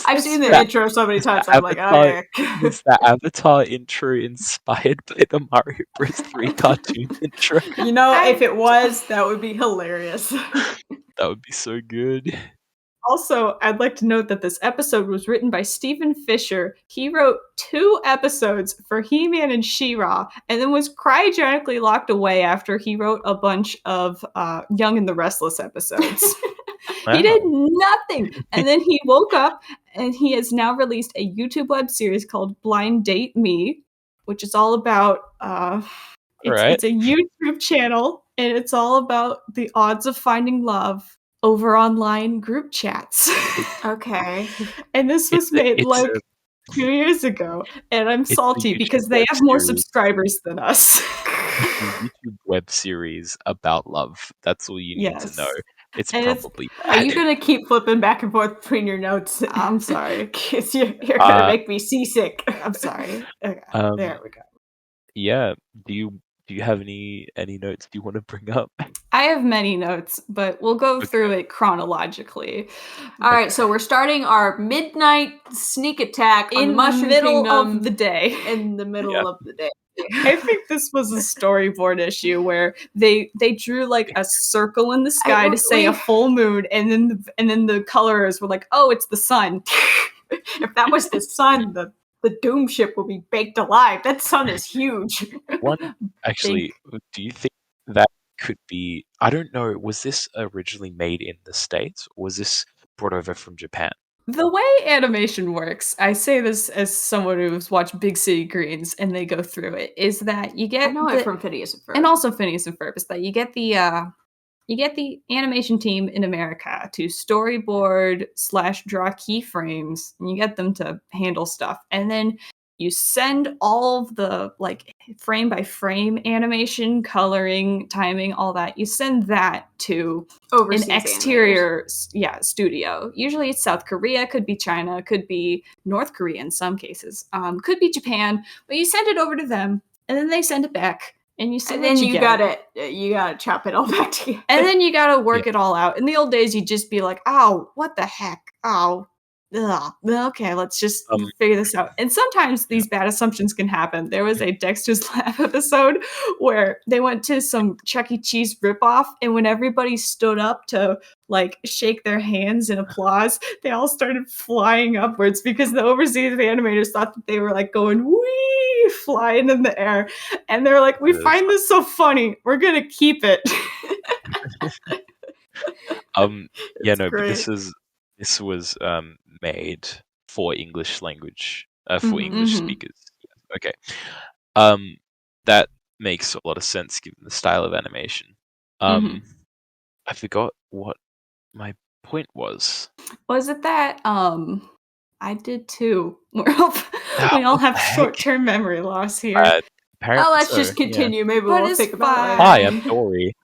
I've seen the intro so many times. I'm like, Avatar- okay. Was the Avatar intro inspired by the Mario Bros. 3 cartoon intro? You know, if it was, that would be hilarious. That would be so good. Also, I'd like to note that this episode was written by Stephen Fisher. He wrote 2 episodes for He-Man and She-Ra, and then was cryogenically locked away after he wrote a bunch of Young and the Restless episodes. Wow. He did nothing. And then he woke up, and he has now released a YouTube web series called Blind Date Me, which is all about... It's a YouTube channel, and it's all about the odds of finding love over online group chats. Okay. And this was made 2 years ago, and I'm salty because they have more subscribers than us. It's a YouTube web series about love. That's all you need to know. It's probably bad. Are you going to keep flipping back and forth between your notes? I'm sorry. Because you're going to make me seasick. I'm sorry. Okay, there we go. Yeah. Do you have any notes you want to bring up? I have many notes, but we'll go through it chronologically. All right, so we're starting our midnight sneak attack on in the Mushroom middle Kingdom of the day. in the middle of the day. I think this was a storyboard issue where they drew like a circle in the sky to say a full moon, and then the colors were like, oh, it's the sun. If that was the sun, the Doom ship would be baked alive. That sun is huge. Actually, do you think that could be? I don't know. Was this originally made in the States, or was this brought over from Japan? The way animation works, I say this as someone who's watched Big City Greens and they go through it, is that you get I know it from Phineas and Ferb. and also Phineas and Ferb, is that you get the animation team in America to storyboard / draw keyframes, and you get them to handle stuff, and then you send all of the like frame by frame animation, coloring, timing, all that. You send that to Overseas an exterior studio. Usually it's South Korea, could be China, could be North Korea in some cases, could be Japan, but you send it over to them and then they send it back. And you then you gotta chop it all back together. And then you gotta work it all out. In the old days, you'd just be like, "Oh, what the heck? Oh, ugh. Okay, let's just figure this out." And sometimes these bad assumptions can happen. There was a Dexter's Lab episode where they went to some Chuck E. Cheese ripoff, and when everybody stood up to like shake their hands in applause, they all started flying upwards because the overseas animators thought that they were like going wee, flying in the air, and they're like, "We find this so funny, we're gonna keep it." But this was made for English language, for English speakers. Okay. That makes a lot of sense given the style of animation. I forgot what my point was. Was it that I did too? We all have short-term memory loss here. Let's just continue. Maybe we'll think about it later. Hi, I'm Dory.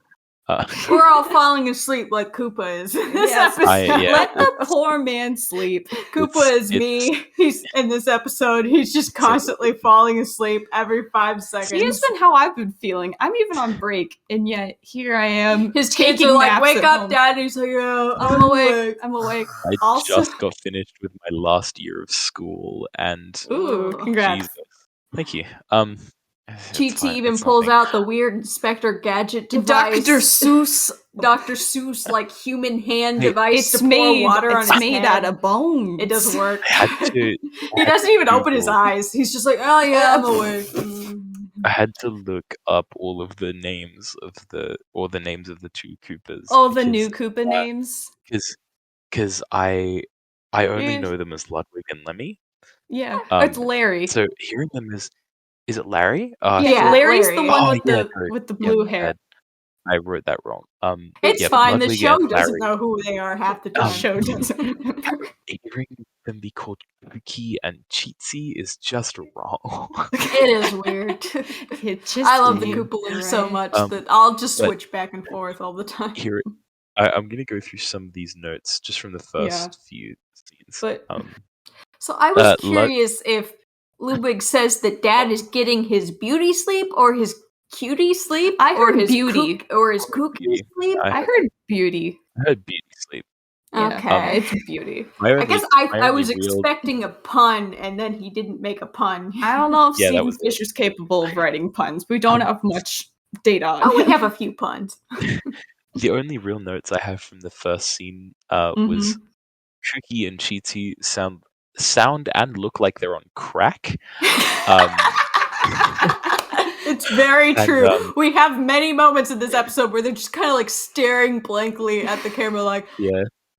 We're all falling asleep like Koopa is in this episode. Let the poor man sleep. Koopa is me. He's in this episode. He's just constantly falling asleep every 5 seconds. See, it's been how I've been feeling. I'm even on break, and yet here I am. His kids are like, "Wake up, Dad!" And he's like, "Yeah, I'm awake. I'm awake." I just got finished with my last year of school, and congrats! Jesus. Thank you. Cheatsy even pulls out the weird Inspector Gadget device. Dr. Seuss, like human hand device to pour water on his head. It's made out of bone. It doesn't work. He doesn't even open his eyes. He's just like, "Oh yeah, I'm awake." I had to look up all of the names of the two Koopas. Oh, the new Koopa names. Because I only know them as Ludwig and Lemmy. Yeah, it's Larry. So hearing them is it Larry? Larry's the one with the blue hair. I wrote that wrong. It's fine. The show doesn't know who they are half the time. The show doesn't. Hearing them be called Kooky and Cheatsy is just wrong. It is weird. I love the Koopalings so much that I'll just switch back and forth all the time. I'm going to go through some of these notes just from the first few scenes. So I was curious if Ludwig says that Dad is getting his beauty sleep or his cutie sleep. I heard his beauty. Or his kooky sleep. I heard beauty. I heard beauty sleep. Yeah, okay. It's beauty. I guess I was expecting a pun, and then he didn't make a pun. I don't know if Stephen Fisher's capable of writing puns. We don't have much data on him. We have a few puns. The only real notes I have from the first scene was Kooky and Cheatsy sound and look like they're on crack. It's very true. We have many moments in this episode where they're just kind of like staring blankly at the camera like,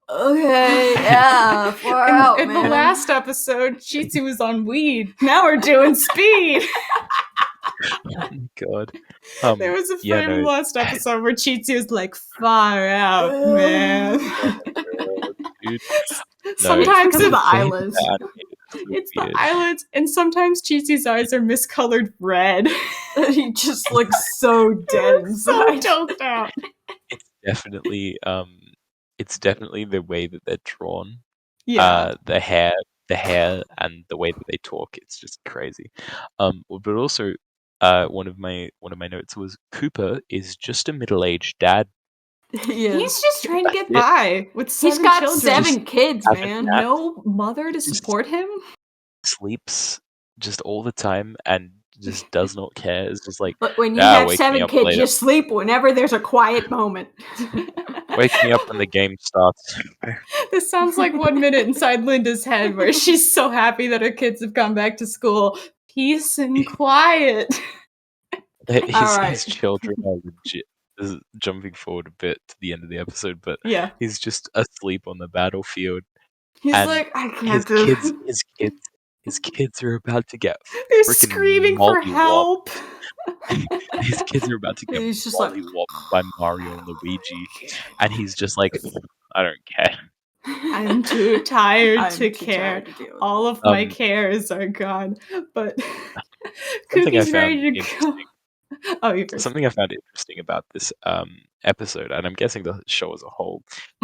okay, yeah, far out, in the last episode, Cheatsy was on weed. Now we're doing speed. Oh my god. There was a frame in the last episode where Cheatsy was like, far out, man. Dude. Sometimes it's the eyelids. It's the eyelids, and sometimes Cheatsy's eyes are miscolored red. He just looks so dead inside. So doped out. It's definitely the way that they're drawn. Yeah. The hair and the way that they talk, it's just crazy. But also one of my notes was Koopa is just a middle-aged dad. He's just trying to get by with 7 He's got children. 7 kids, man. No mother to support him. Sleeps just all the time and just does not care. It's just like, But when you "Ah, have wake me 7 up kids, later. you sleep whenever there's a quiet moment. Wake me up when the game starts." This sounds like 1 minute inside Linda's head where she's so happy that her kids have gone back to school. Peace and quiet. His children are legit. This is jumping forward a bit to the end of the episode, but Yeah. he's just asleep on the battlefield. He's And like, I His can't do his kids are about to get They're freaking screaming for mollywopped. help. His kids are about to get He's just like, mollywopped by Mario and Luigi, and he's just like, I don't care. I'm too tired I'm to too care. tired to deal with All of my cares are gone. But Something I Cookie's ready found to go. interesting. Oh, you first. Something I found interesting about this episode, and I'm guessing the show as a whole,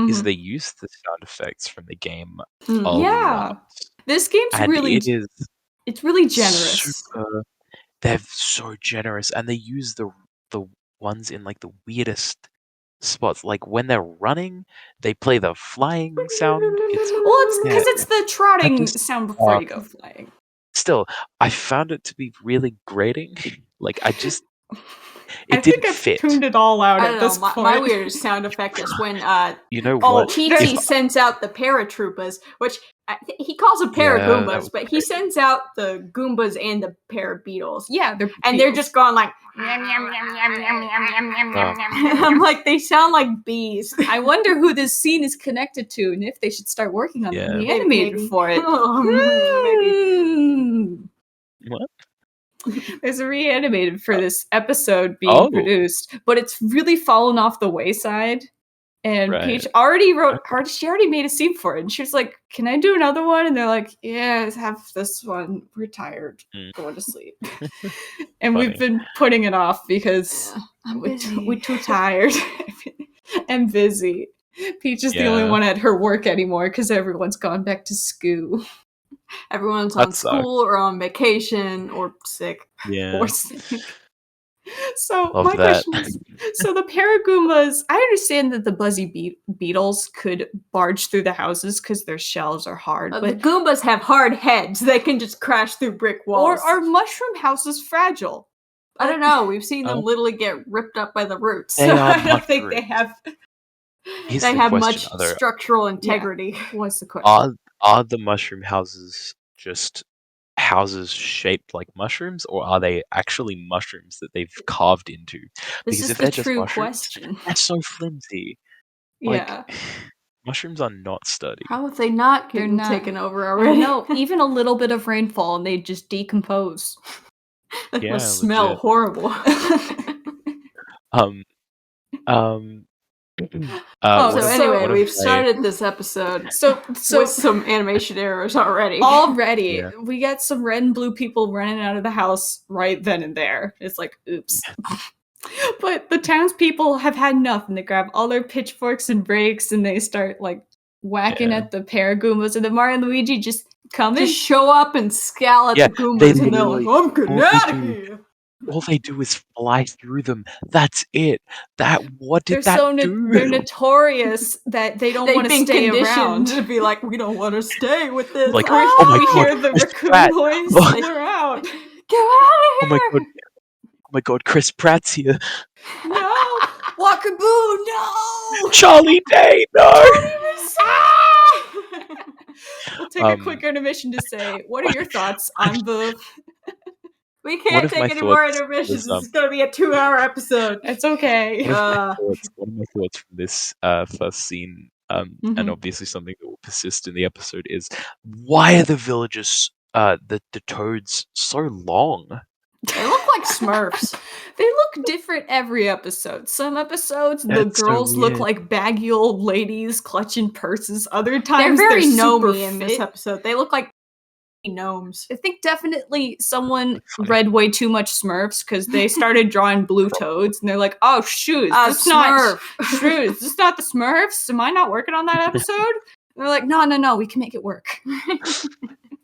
is Mhm. they use the sound effects from the game a Yeah. lot. This game's And really it's really generous. They're so generous, and they use the ones in like the weirdest spots. Like when they're running, they play the flying sound. Well, it's because it's the trotting just- sound before you go flying. Still, I found it to be really grating. Like I it think didn't I've fit. tuned it all out I at don't this know. point. My weirdest sound effect is when You know Oh, what? Chi sends out the paratroopers, which he calls them Yeah, that paragoombas, was but he sends out the Goombas and the parabeetles. Yeah, they're Just going like, Oh. I'm like, they sound like bees. I wonder who this scene is connected to, and if they should start working on Yeah. the animated Maybe. for it. Maybe. What? There's a reanimated for this episode being produced, but it's really fallen off the wayside. And Right. Peach already she already made a scene for it. And she was like, "Can I do another one?" And they're like, "Yeah, have this one. We're tired. Going to sleep." And we've been putting it off because we're too tired and busy. Peach is the only one at her work anymore because everyone's gone back to school. Everyone's That on school or on vacation or sick. Yeah. Or sick. So Love my that. question is, so the Paragoombas, I understand that the Buzzy Beetles could barge through the houses because their shells are hard, The but Goombas have hard heads. They can just crash through brick walls. or are mushroom houses fragile? I don't know. We've seen them literally get ripped up by the roots. They So are I don't think they mushrooms. have Here's they the have question, much structural integrity. What's the question? Are the mushroom houses just houses shaped like mushrooms, or are they actually mushrooms that they've carved into? This Because is if the they're just true mushrooms, question. they're so flimsy. Like, Yeah. mushrooms are not sturdy. How have they not They're getting not. taken over already? No, even a little bit of rainfall and they just decompose. That Yeah, must smell legit. horrible. Oh, So what if- anyway, what if we've they- started this episode So with some animation errors already. already Yeah. we get some red and blue people running out of the house right then and there. It's like, oops. But the townspeople have had enough, and they grab all their pitchforks and rakes, and they start like whacking Yeah. at the Paragoombas, and then Mario and Luigi just come in. Just show up and scowl at Yeah, the Goombas, they and they're like, literally- "I'm getting all they out of do- here." All they do is fly through them. That's it. What did They're that do? they're notorious that they don't They've want to been stay conditioned around. to be like, "We don't want to stay with this." Like, Oh, oh my we God, hear the Chris raccoon Pratt. noise. Oh. We're out. Get out of Oh here! my god! Oh my god! Chris Pratt's here. No, Walkaboo, no. Charlie Day, no. We'll take a quick intermission to say, what are your thoughts on the? We One can't of my take any more thoughts intermissions. was, This is going to be a 2-hour episode. It's okay. One of my thoughts from this first scene, and Mhm. obviously something that will persist in the episode, is why are the villagers, the toads, so long? They look like Smurfs. They look different every episode. Some episodes, the That's so girls look weird. like baggy old ladies clutching purses. Other They're times, very super gnomey in this fit. episode. They look like gnomes. I think definitely someone read way too much Smurfs because they started drawing blue toads, and they're like, "Oh shoot, is this not shoot, is this not the Smurfs? Am I not working on that episode?" And they're like, "No, we can make it work."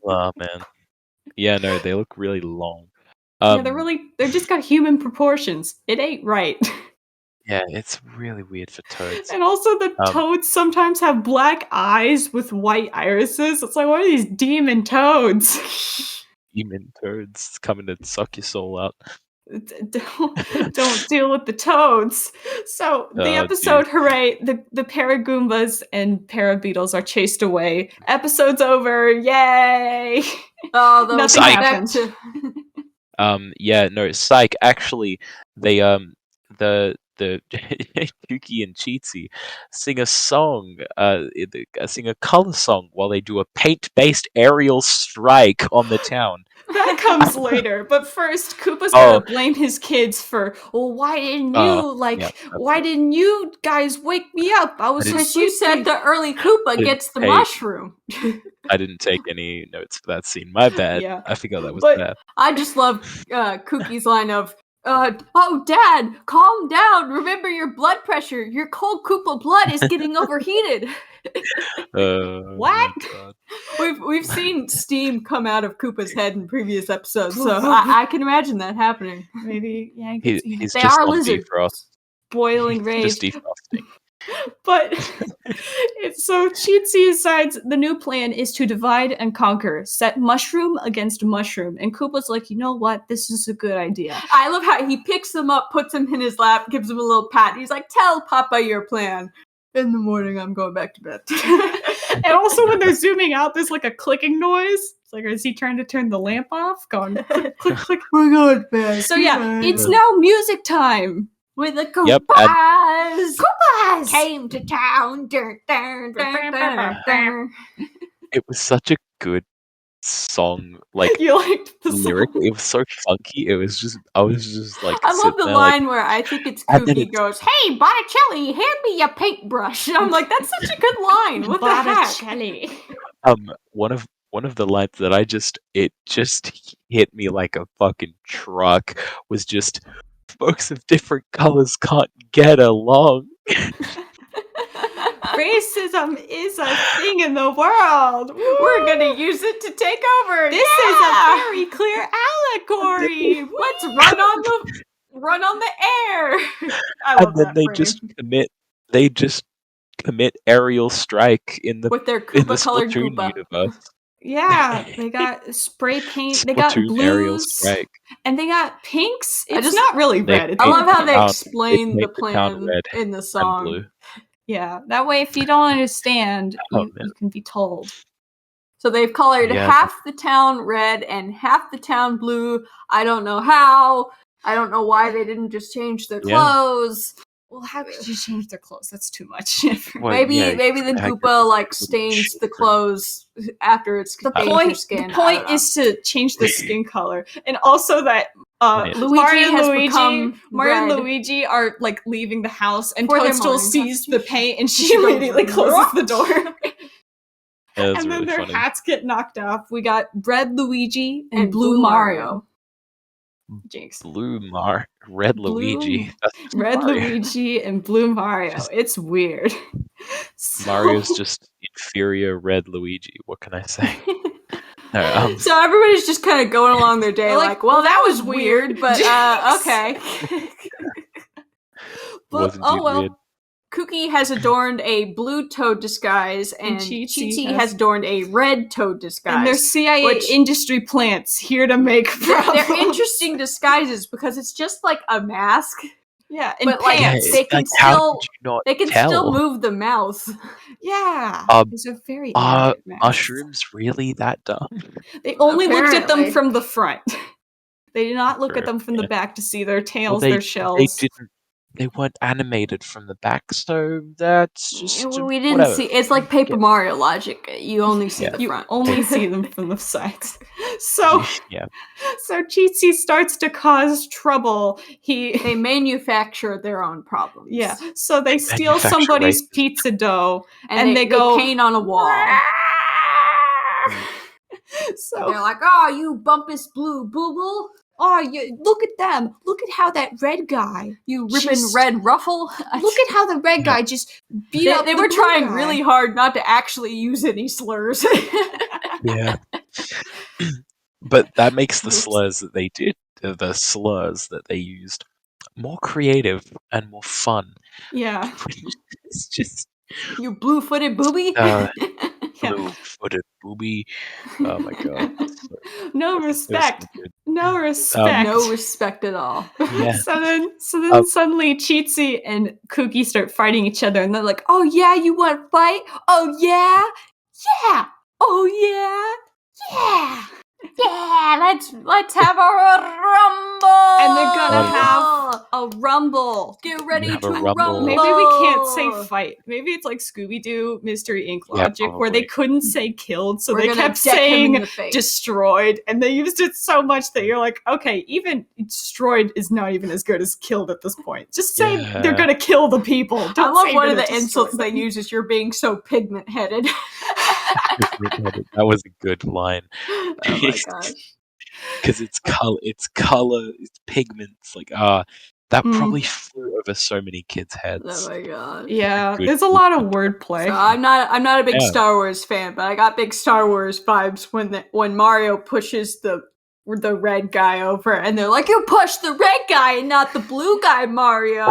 Oh man. Yeah, no, they look really long. Yeah, they're just got human proportions. It ain't right. Yeah, it's really weird for toads. And also the toads sometimes have black eyes with white irises. It's like, what are these demon toads? demon toads coming to suck your soul out. Don't deal with the toads. So the episode, hooray, the Paragoombas and Parabeetles are chased away. Episode's over. Yay! Oh, that was Nothing back happened. No, psych. Actually, they the Kooky and Cheatsy sing a song, sing a color song while they do a paint-based aerial strike on the town. That comes later, but first, Koopa's gonna blame his kids for, well, why didn't you guys wake me up? I was because you said the early Koopa gets the mushroom. I didn't take any notes for that scene. My bad. Yeah. I forgot that was bad. I just love Kookie's line of, oh, Dad, calm down. Remember your blood pressure. Your cold Koopa blood is getting overheated. What? We've seen steam come out of Koopa's head in previous episodes, so I can imagine that happening. Maybe, yeah. He's they just are on lizards. defrost. Boiling rage. Just defrosting. But so Cheatsy decides the new plan is to divide and conquer, set mushroom against mushroom, and Koopa's like, you know what, this is a good idea. I love how he picks him up, puts him in his lap, gives him a little pat. He's like, tell Papa your plan. In the morning, I'm going back to bed. And also when they're zooming out, there's like a clicking noise. It's like, is he trying to turn the lamp off? Going click, click, click. We're going back. So yeah, it's now music time. With the Koopas. Yep, Koopas came to town. It was such a good song. Like, you liked the lyric, song? it was so funky. It was just, I was just like, I love the there, line where I think it's and then Kooky goes, "Hey, Botticelli, hand me your paintbrush." I'm like, that's such a good line. What the heck? Botticelli. One of the lines that it just hit me like a fucking truck was just, folks of different colors can't get along. Racism is a thing in the world. Woo! We're gonna use it to take over. This is a very clear allegory. Let's run on the air. I love And then that they frame. just commit aerial strike in the with their in the Koopa-colored Splatoon Koopa. universe. Yeah, they got spray paint. They got Splatoon aerial blues, strike. and they got pinks. It's just- not really They red. It's I paint love how they town- explain they the paint the town plan red in the and song. blue. Yeah, that way if you don't understand, Oh, you man. can be told. So they've colored Yeah. half the town red and half the town blue. I don't know how. I don't know why they didn't just change their Yeah. clothes. Well, how could you change their clothes? That's too much. Well, maybe yeah, maybe the accurate. Koopa like Wouldn't stains shade the them. clothes after it's The contained point, their skin. the I point don't know. is to change the skin color, and also that Yeah. Luigi Mario has and become Mario and red. Luigi are like leaving the house, and For their Toadstool morning sees the constitution. paint, and she She goes, immediately closes the door. Yeah, that's And then really their funny. hats get knocked off. We got red Luigi and, And blue blue Mario. Jinx. Red Blue- Luigi. That's Red Mario. Luigi and blue Mario. Just- It's weird. So- Mario's just inferior red Luigi. What can I say? No, So everybody's just kind of going along their day, They're like, well, that was weird, but Jinx. okay. But, was oh indeed well. weird. Kooky has adorned a blue toad disguise, and Cheatsy Cheatsy has- has adorned a red toad disguise. And they're CIA which- industry plants here to make problems. They're interesting disguises because it's just like a mask, Yeah, and but like pants. they can Like, how still could you not they can tell? still move the mouth. Yeah. These These are very Are animated masks. mushrooms really that dumb? They only looked at them Apparently. from the front. They did not look at them from the Yeah. back to see their tails, Well, their they shells. didn't. They weren't animated from the back, so that's just We didn't whatever. see. It's like Paper Mario logic. You only see Yeah. the You front. only see them from the sides. So, Yeah, so Cheatsy starts to cause trouble. They manufacture their own problems. Yeah. So they steal manufacture somebody's racism. pizza dough, and they go paint on a wall. So, They're like, "Oh, you bumpus blue booble, oh, look at them! Look at how that red guy. you ripping Just- red ruffle." Look at how the red guy just beat They, up. they the were blue trying guy. really hard not to actually use any slurs. yeah. But that makes the Oops. slurs that they did, the slurs that they used, more creative and more fun. Yeah. It's just You blue-footed booby. Yeah. Little footed booby. Oh my god. No It was so respect. good. No respect. No respect at all. Yeah. So then Um, suddenly Cheatsy and Kooky start fighting each other, and they're like, "Oh yeah, you want to fight? Oh yeah, yeah. Oh yeah, yeah." Yeah, let's have a rumble. And they're gonna Rumble. have a rumble. Get ready have to a rumble. rumble. Maybe we can't say fight. Maybe it's like Scooby-Doo Mystery Inc. Yeah, logic, where they probably. couldn't say killed, so We're they gonna kept deck him in saying the face. destroyed, and they used it so much that you're like, okay, even destroyed is not even as good as killed at this point. Just say Yeah. they're gonna kill the people. I Don't love say one they're of the destroyed. insults they use is you're being so pigment-headed. That was a good line. Oh my gosh. Because it's color, it's pigments. Like that Mm. probably flew over so many kids' heads. Oh my god. Yeah, Good there's a lot of wordplay. So I'm not a big Yeah. Star Wars fan, but I got big Star Wars vibes when Mario pushes the red guy over, and they're like, "You pushed the red guy and not the blue guy, Mario."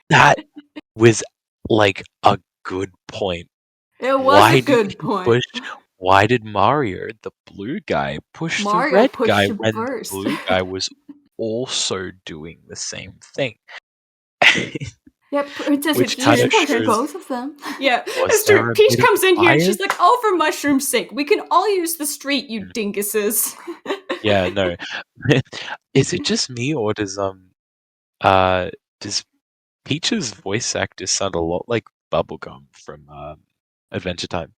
That was like a good point. It was Why a did good he point. Why did Mario, the blue guy, push Mario the red pushed guy him when first. the blue guy was also doing the same thing? Yeah, Princess Which Peach kinda pushed shows- both of them. Yeah, Was there Mr. a Peach bit of comes in here and she's bias? like, "Oh, for mushroom's sake, we can all use the street, you dinguses." Yeah, no. Is it just me, or does Peach's voice actor sound a lot like Bubblegum from Adventure Time?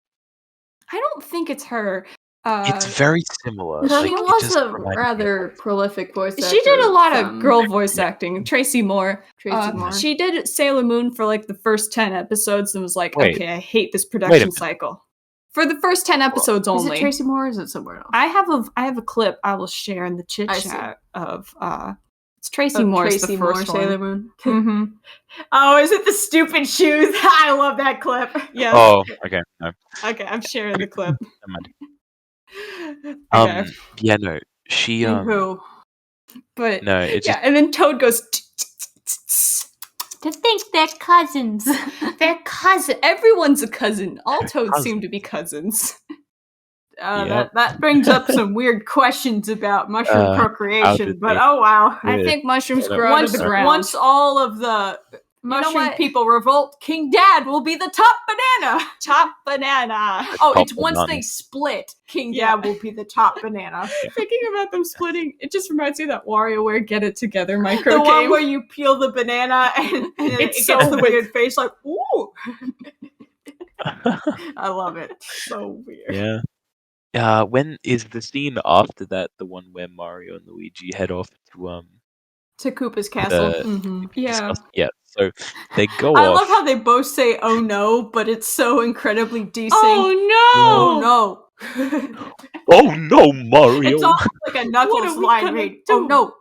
I don't think it's her. It's very similar. She Like, it was just a reminded me of rather prolific voice actor. She did a lot of from girl voice acting. Tracy Moore. Tracy Moore. She did Sailor Moon for like the first 10 episodes and was like, Wait. okay, I hate this Wait a production minute. cycle. For the first 10 episodes Is only. it Tracy Moore or is it somewhere else? I have a clip I will share in the chit I see. chat of it's Tracy Moore's Tracy the Moore, first Sailor one. Moon. Mm-hmm. Oh, is it the stupid shoes? I love that clip. Yes. Oh, okay. No. Okay, I'm sharing the clip. Never mind. Okay. Yeah, no. She Who? But no, it just yeah, and then Toad goes To think they're cousins. they're cousin. Everyone's a cousin. All They're toads cousins. seem to be cousins. Yep. That brings up some weird questions about mushroom how procreation, did but they- oh wow. I Yeah. think mushrooms Yeah, grow out of Once, the ground. once all of the mushroom what? people revolt, King Dad will be the top banana. Top banana. Oh, Top it's once banana. they split, King Yeah. Dad will be the top banana. Thinking about them splitting, it just reminds me of that WarioWare Get It Together micro The one game. where you peel the banana and then It's it so gets the weird. weird face like, ooh. I love it. So weird. yeah. When is the scene after that the one where Mario and Luigi head off to To Koopa's castle. The- Mhm. Yeah. discuss? Yeah. So they go I off. love how they both say "oh no," but it's so incredibly desync. Oh no! no! Oh no, Mario! It's almost like a What Knuckles are we line gonna read. do? Oh no!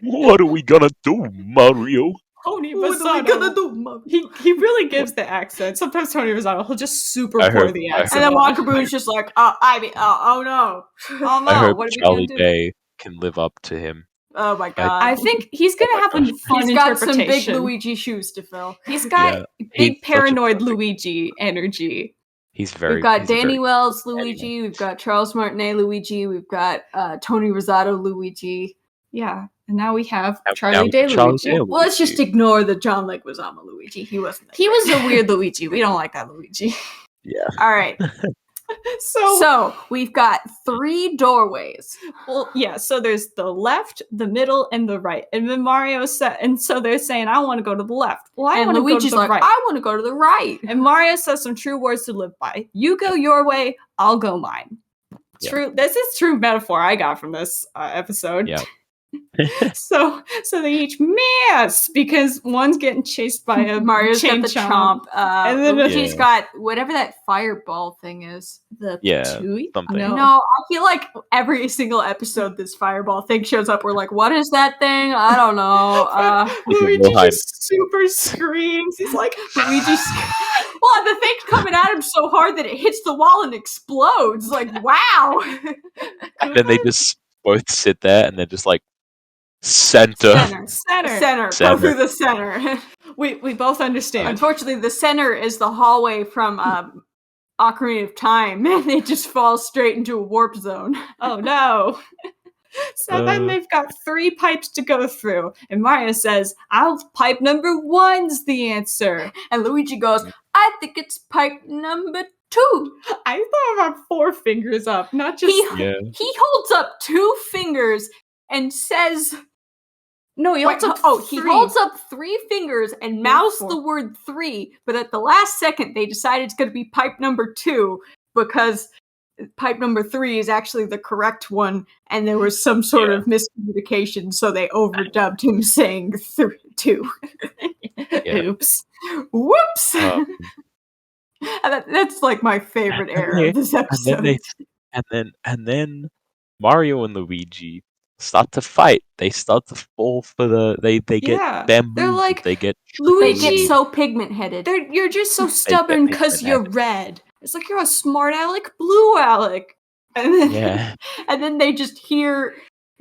What are we gonna do, Mario? Tony What are we gonna Rosado. do, Mom? He really gives the accent. Sometimes Tony Rosado, he'll just super I pour hope- the I accent. And then on. Walkaboom's just like, oh no! Oh no! I hope What are we Charlie gonna do? Day can live up to him. Oh my god! I think he's gonna have a fun he's got some big interpretation. Luigi shoes to fill. He's got Yeah, big he's such a paranoid perfect- Luigi energy. He's very. We've got he's a Danny very- Wells Luigi. We've got Charles Martinet Luigi. We've got Tony Rosado Luigi. Yeah, and now we have Now- Charlie now Day Charlie Luigi. Day Well, let's just Luigi. ignore the John Leguizamo Luigi. He wasn't. that He great. was a weird Luigi. We don't like that Luigi. Yeah. All right. So we've got 3 doorways. Well, yeah, so there's the left, the middle, and the right. And then Mario said, and so they're saying, I want to go to the left. Well, I And want to go to Luigi's the like, right. I want to go to the right. And Mario says some true words to live by. You go your way, I'll go mine. Yeah. True. This is true metaphor I got from this episode. Yeah. So they each miss because one's getting chased by a Mario's chain got the chomp. And then Luigi's Yeah. got whatever that fireball thing is. The Yeah, Patooey? something. No. No, I feel like every single episode this fireball thing shows up. We're like, what is that thing? I don't know. Luigi Wilhelm. just super screams. He's like, Luigi's well, the thing's coming at him so hard that it hits the wall and explodes. Like, wow. And then they just both sit there and they're just like center. center. Go Center. through the center. We both understand. Unfortunately, the center is the hallway from Ocarina of Time, and they just fall straight into a warp zone. Oh no. So then they've got 3 pipes to go through, and Mario says, pipe number 1's the answer. And Luigi goes, I think it's pipe number 2. I thought about 4 fingers up, not just... He holds up 2 fingers and says... No, he holds up he holds up 3 fingers and mouths the word 3, but at the last second they decided it's going to be pipe number 2 because pipe number 3 is actually the correct one, and there was some sort of miscommunication, so they overdubbed him saying 2. Oops. Whoops! That's like my favorite era of this episode. And then Mario and Luigi start to fight. They start to fall for they get bamboozled. They're like, they get Luigi, they get so pigment-headed. You're just so stubborn because you're red. It's like you're a smart aleck, blue aleck. And then, and then they just hear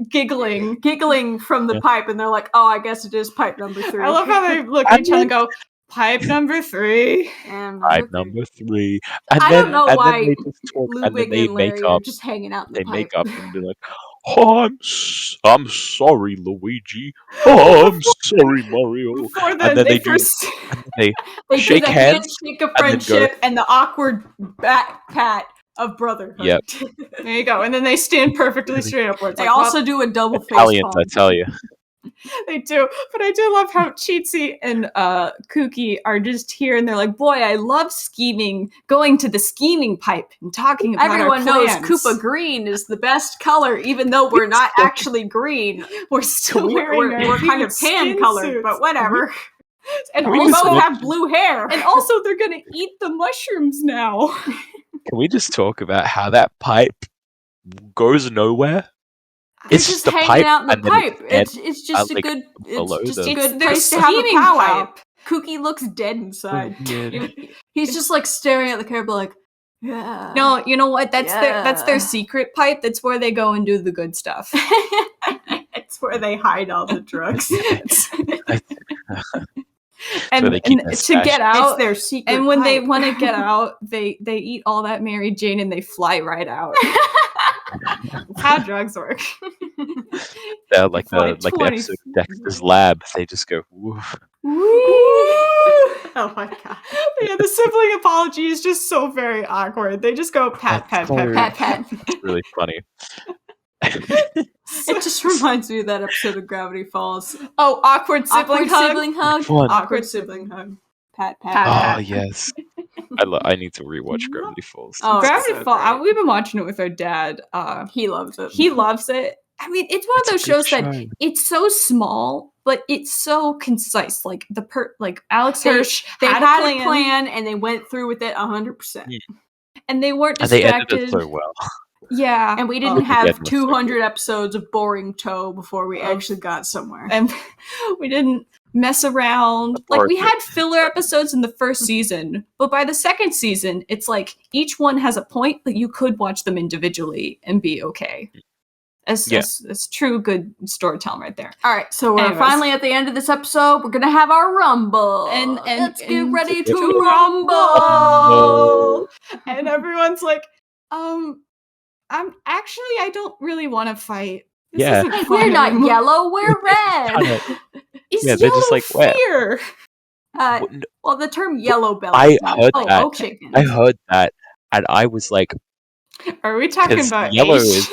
giggling from the pipe, and they're like, oh, I guess it is pipe number 3. I love how they look at each other and go, pipe number 3. Pipe number 3. And I don't know why they just talk, and then they make up. Just hanging out in the they pipe. make up and be like, oh, I'm sorry, Luigi. Oh, I'm sorry, Mario. Before And then they shake do the hands, handshake of friendship and the awkward back pat of brotherhood. Yep. There you go. And then they stand perfectly straight upwards. They also do a double face Italians, palm. I tell you. They do. But I do love how Cheatsy and Kooky are just here, and they're like, boy, I love scheming, going to the scheming pipe and talking about Everyone our knows plans. Koopa green is the best color, even though we're not actually green. We're still wearing We're kind of tan colored, but whatever. And we also both have blue hair. And also, they're gonna eat the mushrooms now. Can we just talk about how that pipe goes nowhere? It's just the hanging pipe, out in the and then pipe. it's It's just a good. below It's just the- a good Their place to have a steaming powwow. pipe. Kooky looks dead inside. Yeah. He's just like staring at the camera, like, yeah. No, you know what? That's their secret pipe. That's where they go and do the good stuff. It's where they hide all the drugs. And they keep to their stash. get out, It's their secret. and when they pipe. want to get out, they eat all that Mary Jane and they fly right out. That's how drugs work. They're like the 20. episode of Dexter's Lab. They just go, woof. Oh my god. Yeah, the sibling apology is just so very awkward. They just go pat, pat, pat, pat, pat. It's really funny. It just reminds me of that episode of Gravity Falls. Oh, awkward sibling hug. Sibling hug. Fun. Awkward sibling hug. Pat, pat, Pat, Oh pat. yes, I need to rewatch Gravity Falls. Oh, Gravity so Falls. great. We've been watching it with our dad. He loves it. He loves it. I mean, it's one of those It's a good shows that show. it's so small, but it's so concise. Like Alex Hirsch They had had a plan and they went through with it 100%. Yeah. and they weren't And they distracted. edited so well. Yeah, And we didn't Yeah, have that's 200 episodes of boring toe before we actually got somewhere. and we didn't mess around. Like we had filler episodes in the first season, but by the second season, it's like each one has a point, but you could watch them individually and be okay. It's true good storytelling right there. All right, so we're Anyways. finally at the end of this episode. We're gonna have our rumble, And let's get and- ready to Yep. rumble. And everyone's like, I don't really want to fight. This Yeah. isn't Hey, fun we're not anymore. yellow, we're red. Kinda- Is Yeah, they're yellow just like, "What?" fear? Well, the term yellow belly. I is not- heard oh, that. okay. chicken. I heard that, and I was like, Are we talking 'cause about yellow Asian? is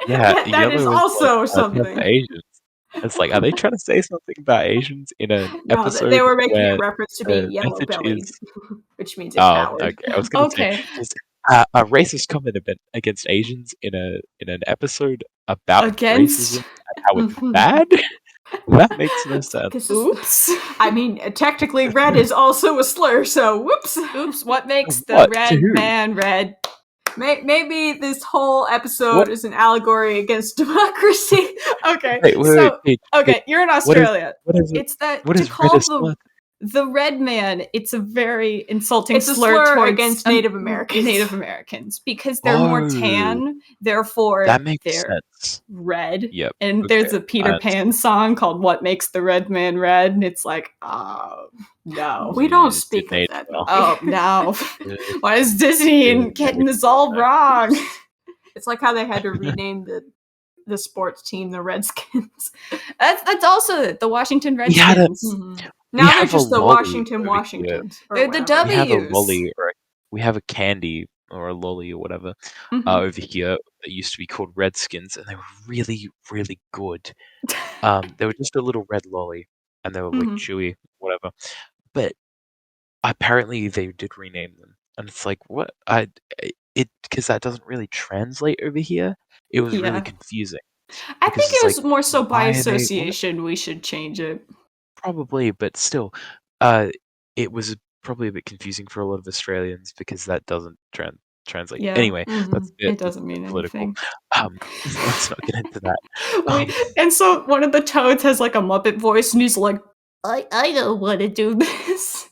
yeah, That yellow is is also like, something. for Asians. It's like, are they trying to say something about Asians in an No, episode? they were making where a reference to being the yellow message belly, is- which means Oh, empowered. okay. I was going to Okay. say just, a racist comment against Asians in an episode about Against? racism and how it's bad. That makes no sense. 'Cause Oops. I mean, technically, red is also a slur, so whoops. Oops. What makes the What? red To who? man red? Maybe this whole episode What? is an allegory against democracy. Okay. Wait, so, wait. okay, you're in Australia. What is it? It's that What to is call red is the what? the red man, it's a very insulting It's a slur slur towards against Native Americans. Native Americans, because they're more tan, therefore That makes they're sense. red. Yep. And there's a Peter Pan song called "What Makes the Red Man Red," and it's like, oh no, We don't It's speak of Native that. oh no, why is Disney getting this all wrong? It's like how they had to rename the sports team the Redskins. That's also it, the Washington We had a- Redskins. Now they're have a just the lolly Washington over Washingtons. or They're the whatever. We have a W's. lolly, or we have a candy, or a lolly, or whatever, Mhm. over here that used to be called Redskins, and they were really, really good. They were just a little red lolly, and they were like Mhm. chewy, whatever. But apparently they did rename them, and it's like, what? Because that doesn't really translate over here. It was Yeah. really confusing. I because think it it's was like, more so by why are they- what? association we should change it. Probably, but still, it was probably a bit confusing for a lot of Australians because that doesn't translate. Yeah. Anyway, Mhm. that's a bit It doesn't mean political. anything. Let's not get into that. And so one of the toads has like a Muppet voice, and he's like, I don't want to do this.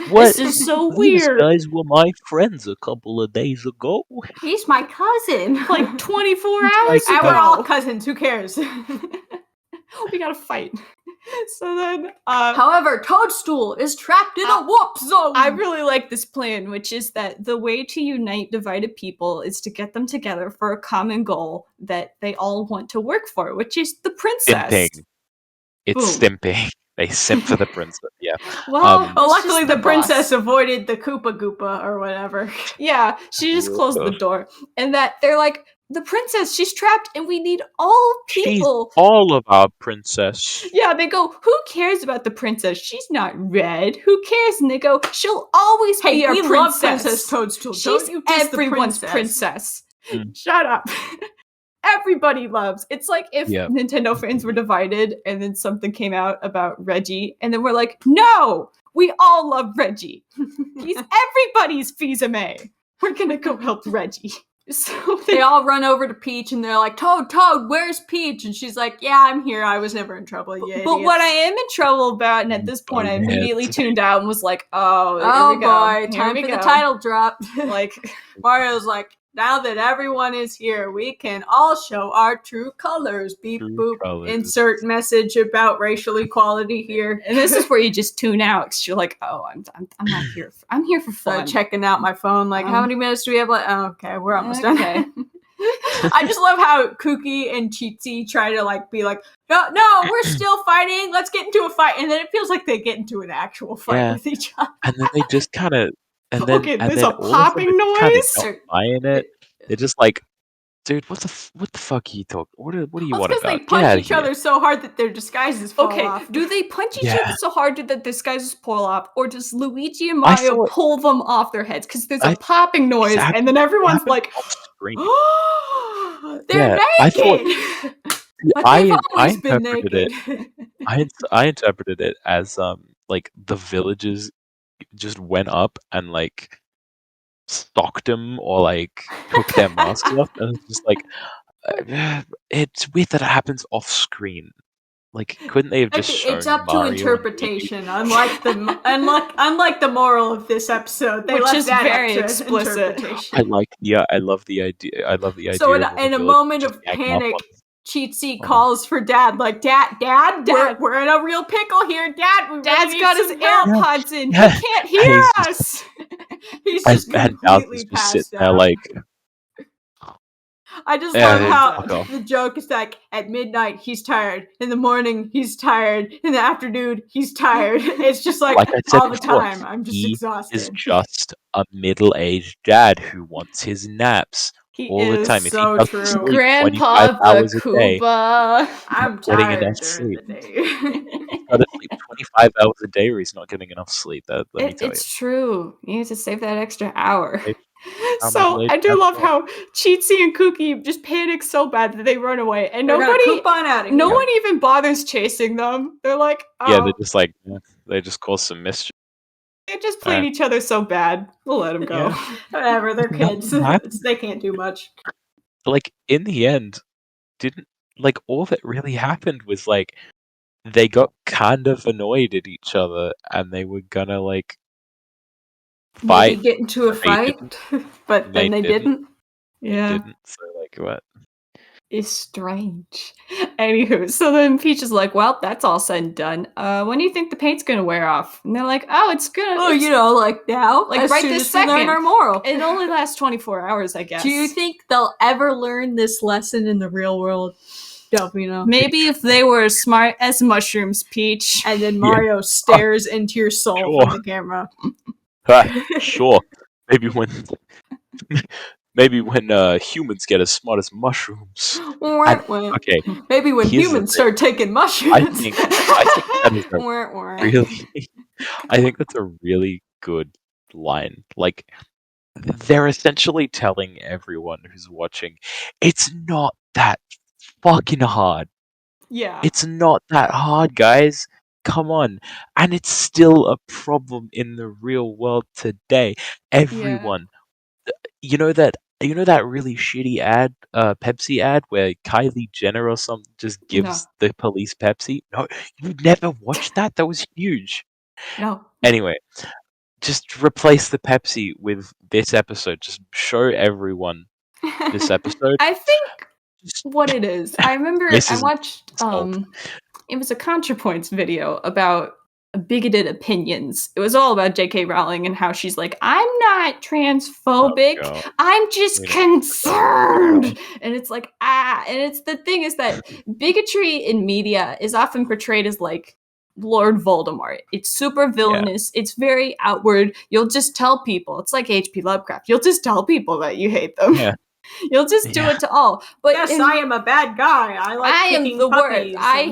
What? This is so These weird. guys were my friends a couple of days ago. He's my cousin. Like 24 He's hours like, and we're ago. all cousins. Who cares? We gotta fight. So then, However, Toadstool is trapped in a warp zone. I really like this plan, which is that the way to unite divided people is to get them together for a common goal that they all want to work for, which is the princess. Stimping. It's Boom. stimping. They simp for the princess. Yeah. Well, Um, Well, it's luckily just the boss. princess avoided the Koopa Goopa or whatever. Yeah, she just closed the Ugh. door. And that they're like, the princess, she's trapped, and we need all She's people. all of our princess. Yeah, they go, who cares about the princess? She's not red. Who cares? And they go, she'll always be Hey, our we princess. love Princess Toadstool. She's Don't you diss the everyone's princess. Mm. Shut up. Everybody loves. It's like if Yep. Nintendo fans were divided and then something came out about Reggie, and then we're like, no, we all love Reggie. He's everybody's Fils-Aimé. We're gonna go help Reggie. So They all run over to Peach and they're like, Toad, where's Peach? And she's like, yeah, I'm here. I was never in trouble. You But what I idiots." am in trouble about, and at this point I immediately tuned out and was like, oh, here Oh we go. boy, Here time we for go. the title drop. Like, Mario's like, now that everyone is here, we can all show our true colors. Beep True boop. colours. Insert message about racial equality here. and this is where you just tune out because you're like, oh, I'm not here. I'm here for So fun. checking out my phone, like, how many minutes do we have left? Oh, okay, we're almost Okay. done. I just love how Kooky and Cheatsy try to like be like, no, we're still fighting. Let's get into a fight, and then it feels like they get into an actual fight Yeah. with each other. And then they just kind of, and then Okay, and there's then a all of them popping are kinda noise. not buying it. They're just like, dude, what the fuck are you talking? What do you Well, want it's because about? they Get punch outta each here. other so hard that their disguises fall Okay, off. do they punch each Yeah. other so hard that the disguises pull off, or does Luigi and I Mario thought- pull them off their heads? Because there's a I- popping noise, Exactly. and then everyone's Happened like, off screen. They're Yeah, I thought- naked. But I they've I always been interpreted naked. I interpreted it as like the villagers just went up and like stalked them or like took their masks off, and it's just like it's weird that it happens off screen. Like, couldn't they have just shown It's up Mario to and interpretation. Unlike the moral of this episode, they Which left is that very up to explicit. interpretation. I love the idea. I love the idea. So of all the in a villagers moment just of ganging up panic, on- Cheatsy Uh-huh. calls for Dad, like, Dad, Dad. we're in a real pickle here, Dad. We really Dad's need got his some help." AirPods in. Yeah. He can't hear He's us. He's and, just and completely Bowser's just passed sitting there out. like, I just Yeah, love yeah, how fuck off. the joke is like at midnight he's tired, in the morning he's tired, in the afternoon he's tired. It's just like I said all the before, time. I'm just he exhausted. is just a middle-aged dad who wants his naps He all the is time. If so he doesn't true. sleep Grandpa 25 hours the a day, Koopa. I'm not getting tired enough during the day. he's got to sleep 25 hours a day, or he's not getting enough sleep. Let me tell It's true. You need to save that extra hour. Save how So much I do later love that's how Cheatsy and Kooky just panic so bad that they run away, and They're gonna nobody, coupon out of no here. one even bothers chasing them. They're like, oh, Yeah, they're just like, they just cause some mischief. they're just playing each other so bad. We'll let them go. Yeah. Whatever, they're kids. Nothing happened. They can't do much. Like, in the end, all that really happened was like they got kind of annoyed at each other, and they were gonna like Maybe fight. get into a They fight, but then they didn't. They Yeah. didn't. So like what? It's strange. Anywho, so then Peach is like, well, that's all said and done. When do you think the paint's gonna wear off? And they're like, oh, it's gonna. Oh, it's- you know, like now, Like, as right soon this as we learn second. our moral. It only lasts 24 hours, I guess. Do you think they'll ever learn this lesson in the real world, Delfino? Maybe if they were as smart as mushrooms, Peach. And then Mario stares into your soul Sure. from the camera. Sure. Maybe when humans get as smart as mushrooms. Okay. Maybe when here's the humans thing. start taking mushrooms. I think that is a really. I think that's a really good line. Like, they're essentially telling everyone who's watching, it's not that fucking hard. Yeah. It's not that hard, guys. Come on. And it's still a problem in the real world today. Everyone. You know that really shitty ad, Pepsi ad, where Kylie Jenner or something just gives the police Pepsi? No, you never watched that? That was huge. No. Anyway, just replace the Pepsi with this episode. Just show everyone this episode. I think what it is. I remember This I is watched solved. it was a ContraPoints video about bigoted opinions. It was all about J.K. Rowling and how she's like, I'm not transphobic. Oh, God. I'm just concerned. And it's like, and it's the thing is that bigotry in media is often portrayed as like Lord Voldemort. It's super villainous. It's very outward. You'll just tell people. It's like H.P. Lovecraft. You'll just tell people that you hate them. Yeah. You'll just do it to all. But yes, I am a bad guy. I am the puppies worst. I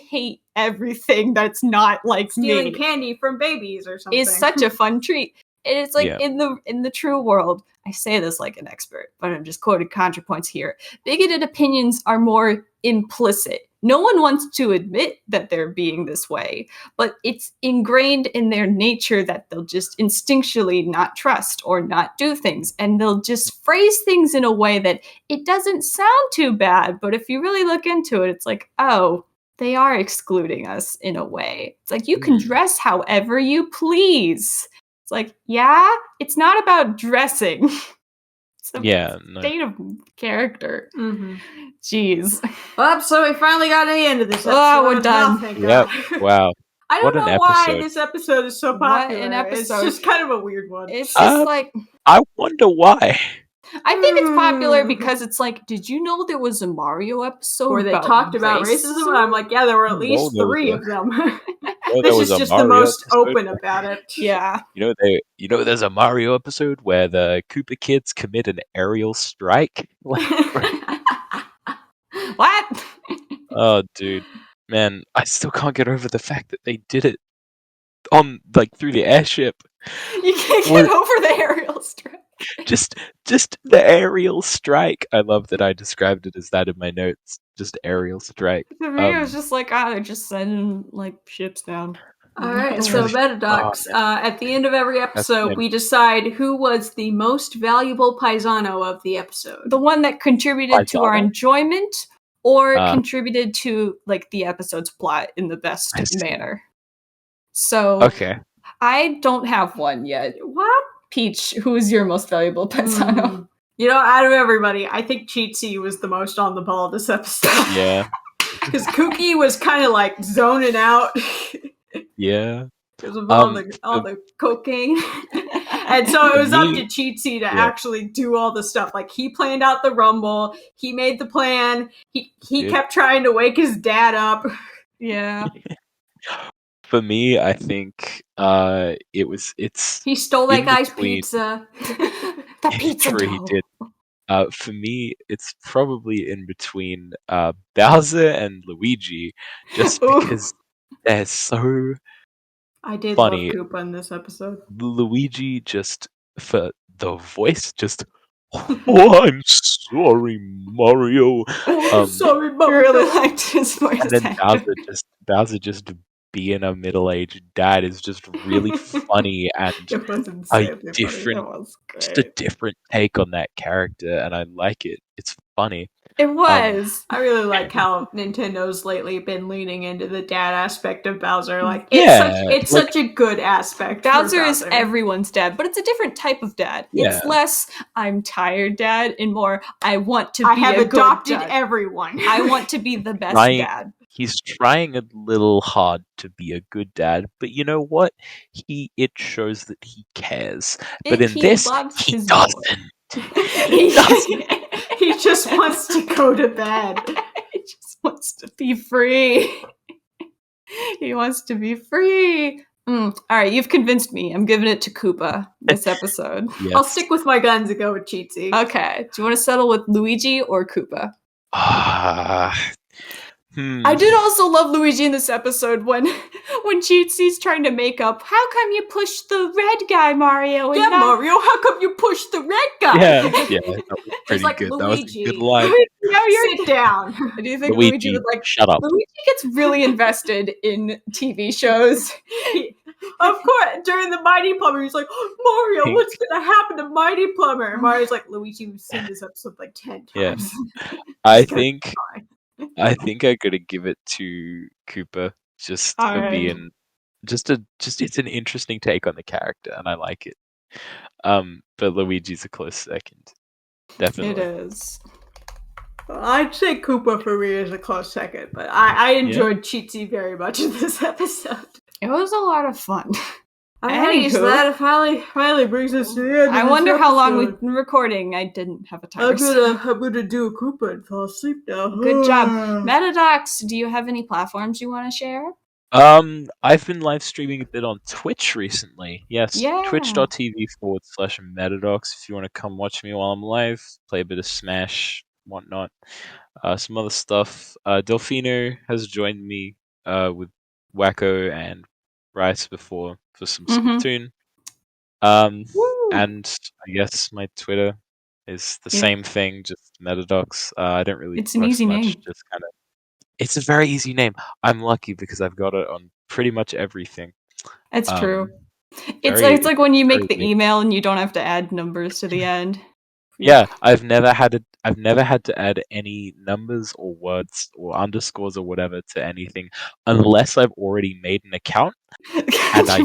hate everything that's not like stealing me. candy from babies or something. It's such a fun treat. And it's like in the true world, I say this like an expert, but I'm just quoting ContraPoints here. Bigoted opinions are more implicit. No one wants to admit that they're being this way, but it's ingrained in their nature that they'll just instinctually not trust or not do things. And they'll just phrase things in a way that it doesn't sound too bad. But if you really look into it, it's like, oh, they are excluding us in a way. It's like, you can dress however you please. It's like, yeah, it's not about dressing. It's a state of character. Mm-hmm. Jeez. Well, so we finally got to the end of this episode. Oh, we're done. Yep. Wow. I don't What know an why episode. this episode is so popular. What an episode. It's just kind of a weird one. It's just like, I wonder why. I think it's popular because it's like, did you know there was a Mario episode where they talked about racism? And I'm like, yeah, there were at least three of them. This is just the most open about it. Yeah. You know, there's a Mario episode where the Koopa kids commit an aerial strike. What? Oh, dude, man, I still can't get over the fact that they did it on through the airship. You can't get over the aerial strike. Just the aerial strike. I love that I described it as that in my notes. Just aerial strike. To me, it was just like, they're just sending ships down. All right, so Mettadox. At the end of every episode, we decide who was the most valuable paisano of the episode. The one that contributed to our enjoyment or contributed to the episode's plot in the best manner. So okay, I don't have one yet. What? Peach, who is your most valuable paisano? You know, out of everybody, I think Cheatsy was the most on the ball this episode. Yeah. Because Kooky was kind of zoning out. Yeah. Because of all the cocaine. And so it was up to Cheatsy to actually do all the stuff. He planned out the rumble. He made the plan. He kept trying to wake his dad up. Yeah. For me, I think it's he stole that guy's pizza. The pizza True, he did. For me, it's probably in between Bowser and Luigi, just because they're so I did funny. love Koopa in this episode. Luigi, just for the voice, just oh, I'm sorry, Mario. Sorry, Mario. I really liked his voice. And then Bowser just being a middle-aged dad is just really funny and a different take on that character, and I like it. It's funny. It was. I really like how Nintendo's lately been leaning into the dad aspect of Bowser. Like, Yeah, it's such a good aspect. Bowser is everyone's dad, but it's a different type of dad. Yeah. It's less I'm tired dad and more I want to I be have a adopted good dad. everyone. I want to be the best dad. He's trying a little hard to be a good dad, but you know what? It shows that he cares. But in He this, loves he his doesn't. He just wants to go to bed. He just wants to be free. He wants to be free. All right, you've convinced me. I'm giving it to Koopa this episode. Yes. I'll stick with my guns and go with Cheatsy. Okay. Do you want to settle with Luigi or Koopa? I did also love Luigi in this episode when Cheatsy's trying to make up. How come you pushed the red guy, Mario? Yeah, Mario. How come you pushed the red guy? Yeah, that was pretty like, good. Luigi, That was a good line. Now sit down. Do you think Luigi, Luigi would like? shut up. Luigi gets really invested in TV shows. Of course, during the Mighty Plumber, he's like, Mario, what's gonna happen to Mighty Plumber? And Mario's like, Luigi, we've seen this episode like 10 times. Yeah. I think I gotta give it to Cooper just for being just it's an interesting take on the character and I like it. But Luigi's a close second. Definitely. It is. Well, I'd say Koopa for me is a close second, but I enjoyed Cheatsy very much in this episode. It was a lot of fun. That finally brings us to the end. I wonder how long we've been recording. I didn't have a timer. I'm gonna do a Koopa and fall asleep now. Good job. Mettadox, do you have any platforms you want to share? I've been live streaming a bit on Twitch recently. Yes, twitch.tv/Mettadox if you want to come watch me while I'm live, play a bit of Smash, whatnot. Some other stuff. Delfino has joined me with Wacko and Rice before for some Splatoon. And I guess my Twitter is the same thing, just Mettadox. I don't really. It's an easy name. Just kind of. It's a very easy name. I'm lucky because I've got it on pretty much everything. It's true. It's like when you make the email and you don't have to add numbers to the end. Yeah, I've never had to add any numbers or words or underscores or whatever to anything unless I've already made an account and I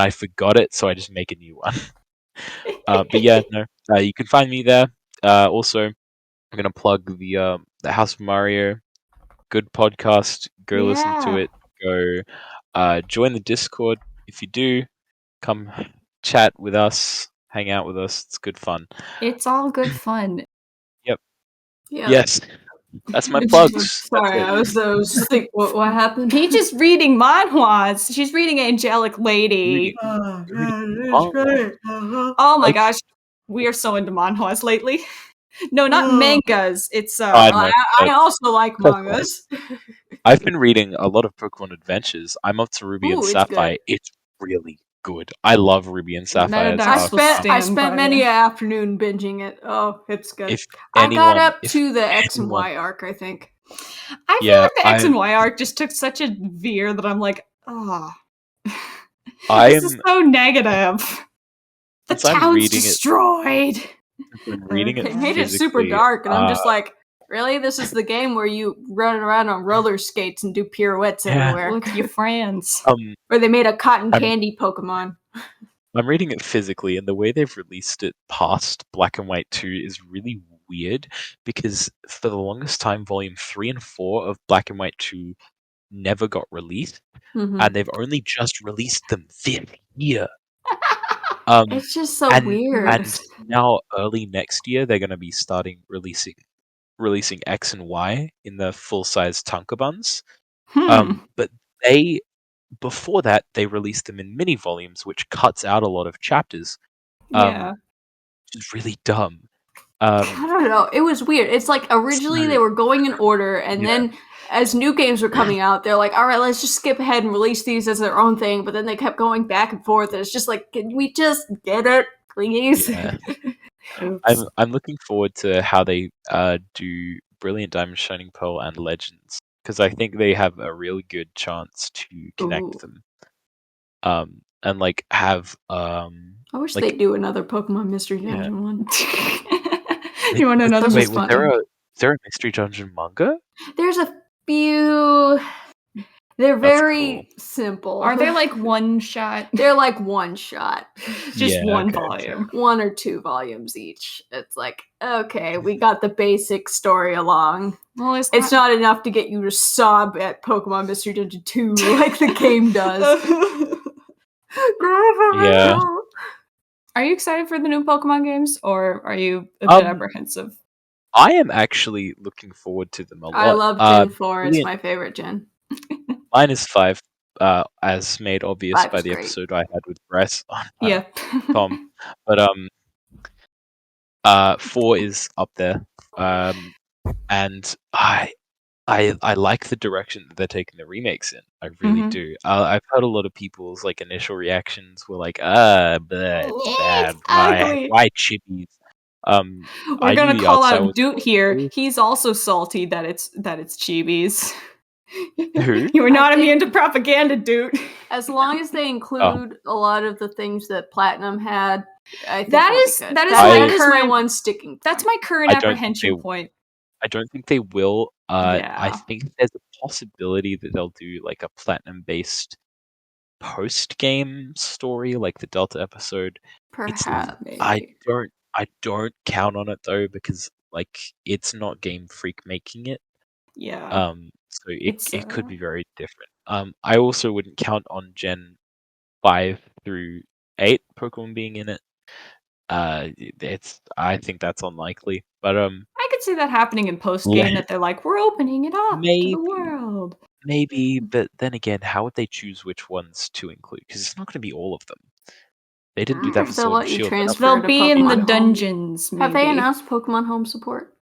forgot it, so I just make a new one. But yeah, no, you can find me there. Also, I'm gonna plug the House of Mario. Good podcast. Go listen to it. Go join the Discord. If you do, come chat with us. Hang out with us. It's good fun. It's all good fun. Yep. Yes. That's my plugs. Sorry, I was thinking, what happened? Peach is reading manhwas. She's reading Angelic Lady. It's great. Oh my gosh. We are so into manhwas lately. No, not mangas. It's I also like mangas. I've been reading a lot of Pokemon Adventures. I'm up to Ruby and Sapphire. It's really good. I love Ruby and Sapphire. I spent many an afternoon binging it. Oh, it's good. I got up to the X and Y arc, I think. I feel like the X and Y arc just took such a veer that I'm like, this is so negative. The town's destroyed. I've been reading it. They made it super dark, and I'm just like, really? This is the game where you run around on roller skates and do pirouettes everywhere. Look at your friends. Or they made a cotton candy Pokemon. I'm reading it physically, and the way they've released it past Black and White 2 is really weird, because for the longest time, Volume 3 and 4 of Black and White 2 never got released, and they've only just released them this year. It's just so weird. And now, early next year, they're going to be starting releasing X and Y in the full-size Tonkabuns. But before that, they released them in mini volumes, which cuts out a lot of chapters. Which is really dumb. I don't know. It was weird. It's like originally they were going in order, and then as new games were coming out, they're like, all right, let's just skip ahead and release these as their own thing. But then they kept going back and forth, and it's just like, can we just get it, please? Yeah. I'm looking forward to how they do Brilliant Diamond, Shining Pearl, and Legends, because I think they have a really good chance to connect them. And like have I wish they'd do another Pokemon Mystery Dungeon one. You want to know the most fun? Is there a Mystery Dungeon manga? There's a few. They're That's very simple. Are they like one shot? They're like one shot. Just Yeah, one okay, volume. 1 or 2 volumes each. It's like, okay, we got the basic story along. Well, It's not enough to get you to sob at Pokemon Mystery Dungeon 2 like the game does. Yeah. Are you excited for the new Pokemon games, or are you a bit apprehensive? I am actually looking forward to them a lot. I love Gen 4. It's my favorite gen. Mine is 5, as made obvious 5's by the great. episode I had with Bryce on Yeah. Tom. But 4 is up there. And I like the direction that they're taking the remakes in. I really do. I've heard a lot of people's like initial reactions were like, it's bad. Why chibis? We're gonna call out Doot here. He's also salty that it's chibis. Who? You were not immune to propaganda, Doot. As long as they include a lot of the things that Platinum had, I think that is my one sticking point. That's my current apprehension point. I don't think they will. Yeah. I think there's a possibility that they'll do like a Platinum-based post-game story, like the Delta episode. Perhaps. I don't count on it though, because like it's not Game Freak making it. Yeah. So it could be very different. I also wouldn't count on Gen 5 through 8 Pokemon being in it. I think that's unlikely. But I could see that happening in post game, that they're like, we're opening it up to the world. Maybe, but then again, how would they choose which ones to include? Because it's not going to be all of them. They didn't do that for Sword and Shield. They'll be in the dungeons. Maybe. Have they announced Pokemon Home support?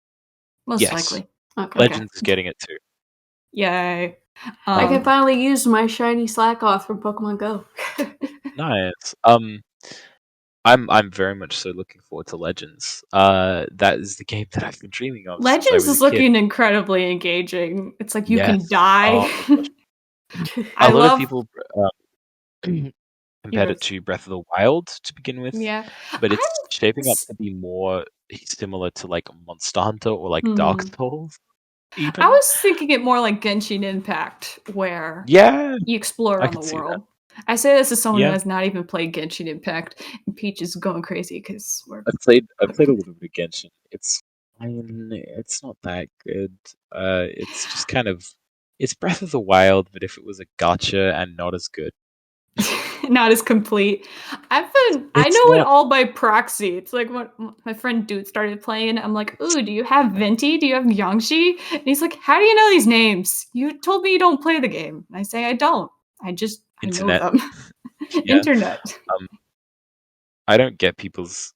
Most likely. Okay. Legends is getting it too. Yay. I can finally use my shiny Slackoth from Pokemon Go. Nice. I'm very much so looking forward to Legends. That is the game that I've been dreaming of. Legends is looking incredibly engaging. It's like you can die. A lot of people compared it to Breath of the Wild to begin with. Yeah. But it's shaping up to be more similar to like Monster Hunter or like Dark Souls. Even. I was thinking it more like Genshin Impact, where you explore on the world. I say this as someone who has not even played Genshin Impact, and Peach is going crazy because I've played a little bit of Genshin. It's not that good. It's just kind of it's Breath of the Wild, but if it was a gacha and not as good. Not as complete. I know it all by proxy. It's like when my friend Dude started playing, I'm like, ooh, do you have Venti? Do you have Yangshi? And he's like, how do you know these names? You told me you don't play the game. And I say, I don't. I know them. Internet. I don't get people's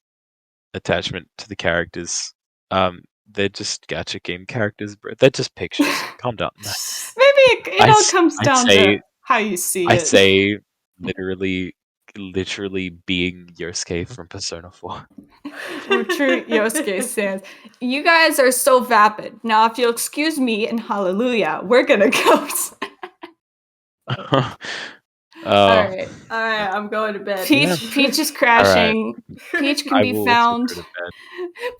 attachment to the characters. They're just gacha game characters, bro. They're just pictures. Calm down. Maybe it all comes down to how you see it. I say literally being Yosuke from Persona 4. We're true Yosuke stands. You guys are so vapid. Now, if you'll excuse me and hallelujah, we're gonna go. All right, I'm going to bed. Peach is crashing. Right. Peach can be found.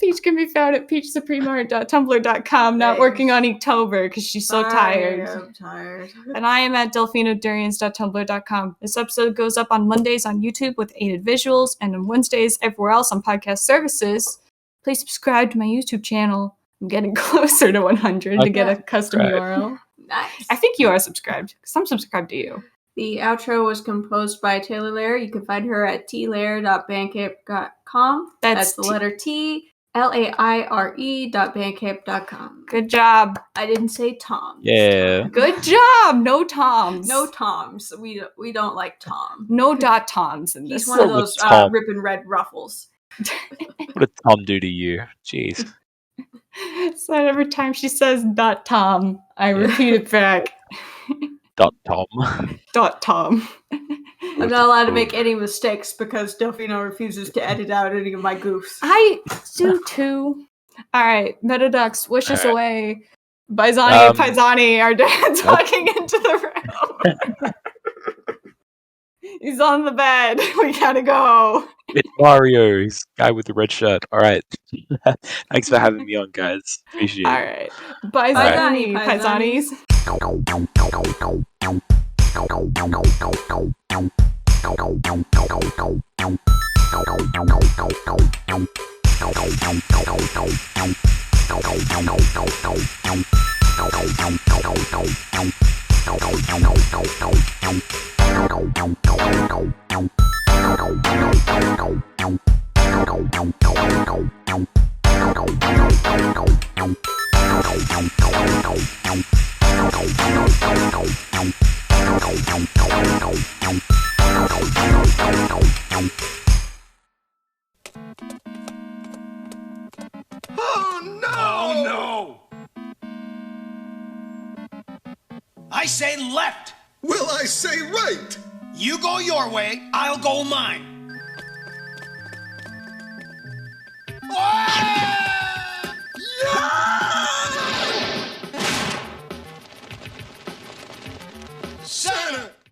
Peach can be found at peachsupremart.tumblr.com. Not working on Inktober because she's so tired. I'm tired. And I am at delfinodurians.tumblr.com. This episode goes up on Mondays on YouTube with aided visuals, and on Wednesdays everywhere else on podcast services. Please subscribe to my YouTube channel. I'm getting closer to 100 to get a custom URL. Nice. I think you are subscribed because I'm subscribed to you. The outro was composed by Taylor Lair. You can find her at tlair.bandcamp.com. That's the letter T, LAIRE.bandcamp.com. Good job. I didn't say Tom. Yeah. Good job. No Toms. No Toms. We don't like Tom. No .Toms in this. He's one of those ripping red ruffles. What did Tom do to you? Jeez. So every time she says .Tom, I repeat it back. .Tom. .Tom. I'm not allowed to make any mistakes because Delfino refuses to edit out any of my goofs. I do too. Alright, Mettadox, wish us away. Paisani are talking into the room. He's on the bed. We gotta go. It's Mario. He's the guy with the red shirt. All right. Thanks for having me on, guys. Appreciate All it. right. Bye, All right. Zani, Paisanis. Oh, no! Oh, no! I say left. Will I say right? You go your way, I'll go mine.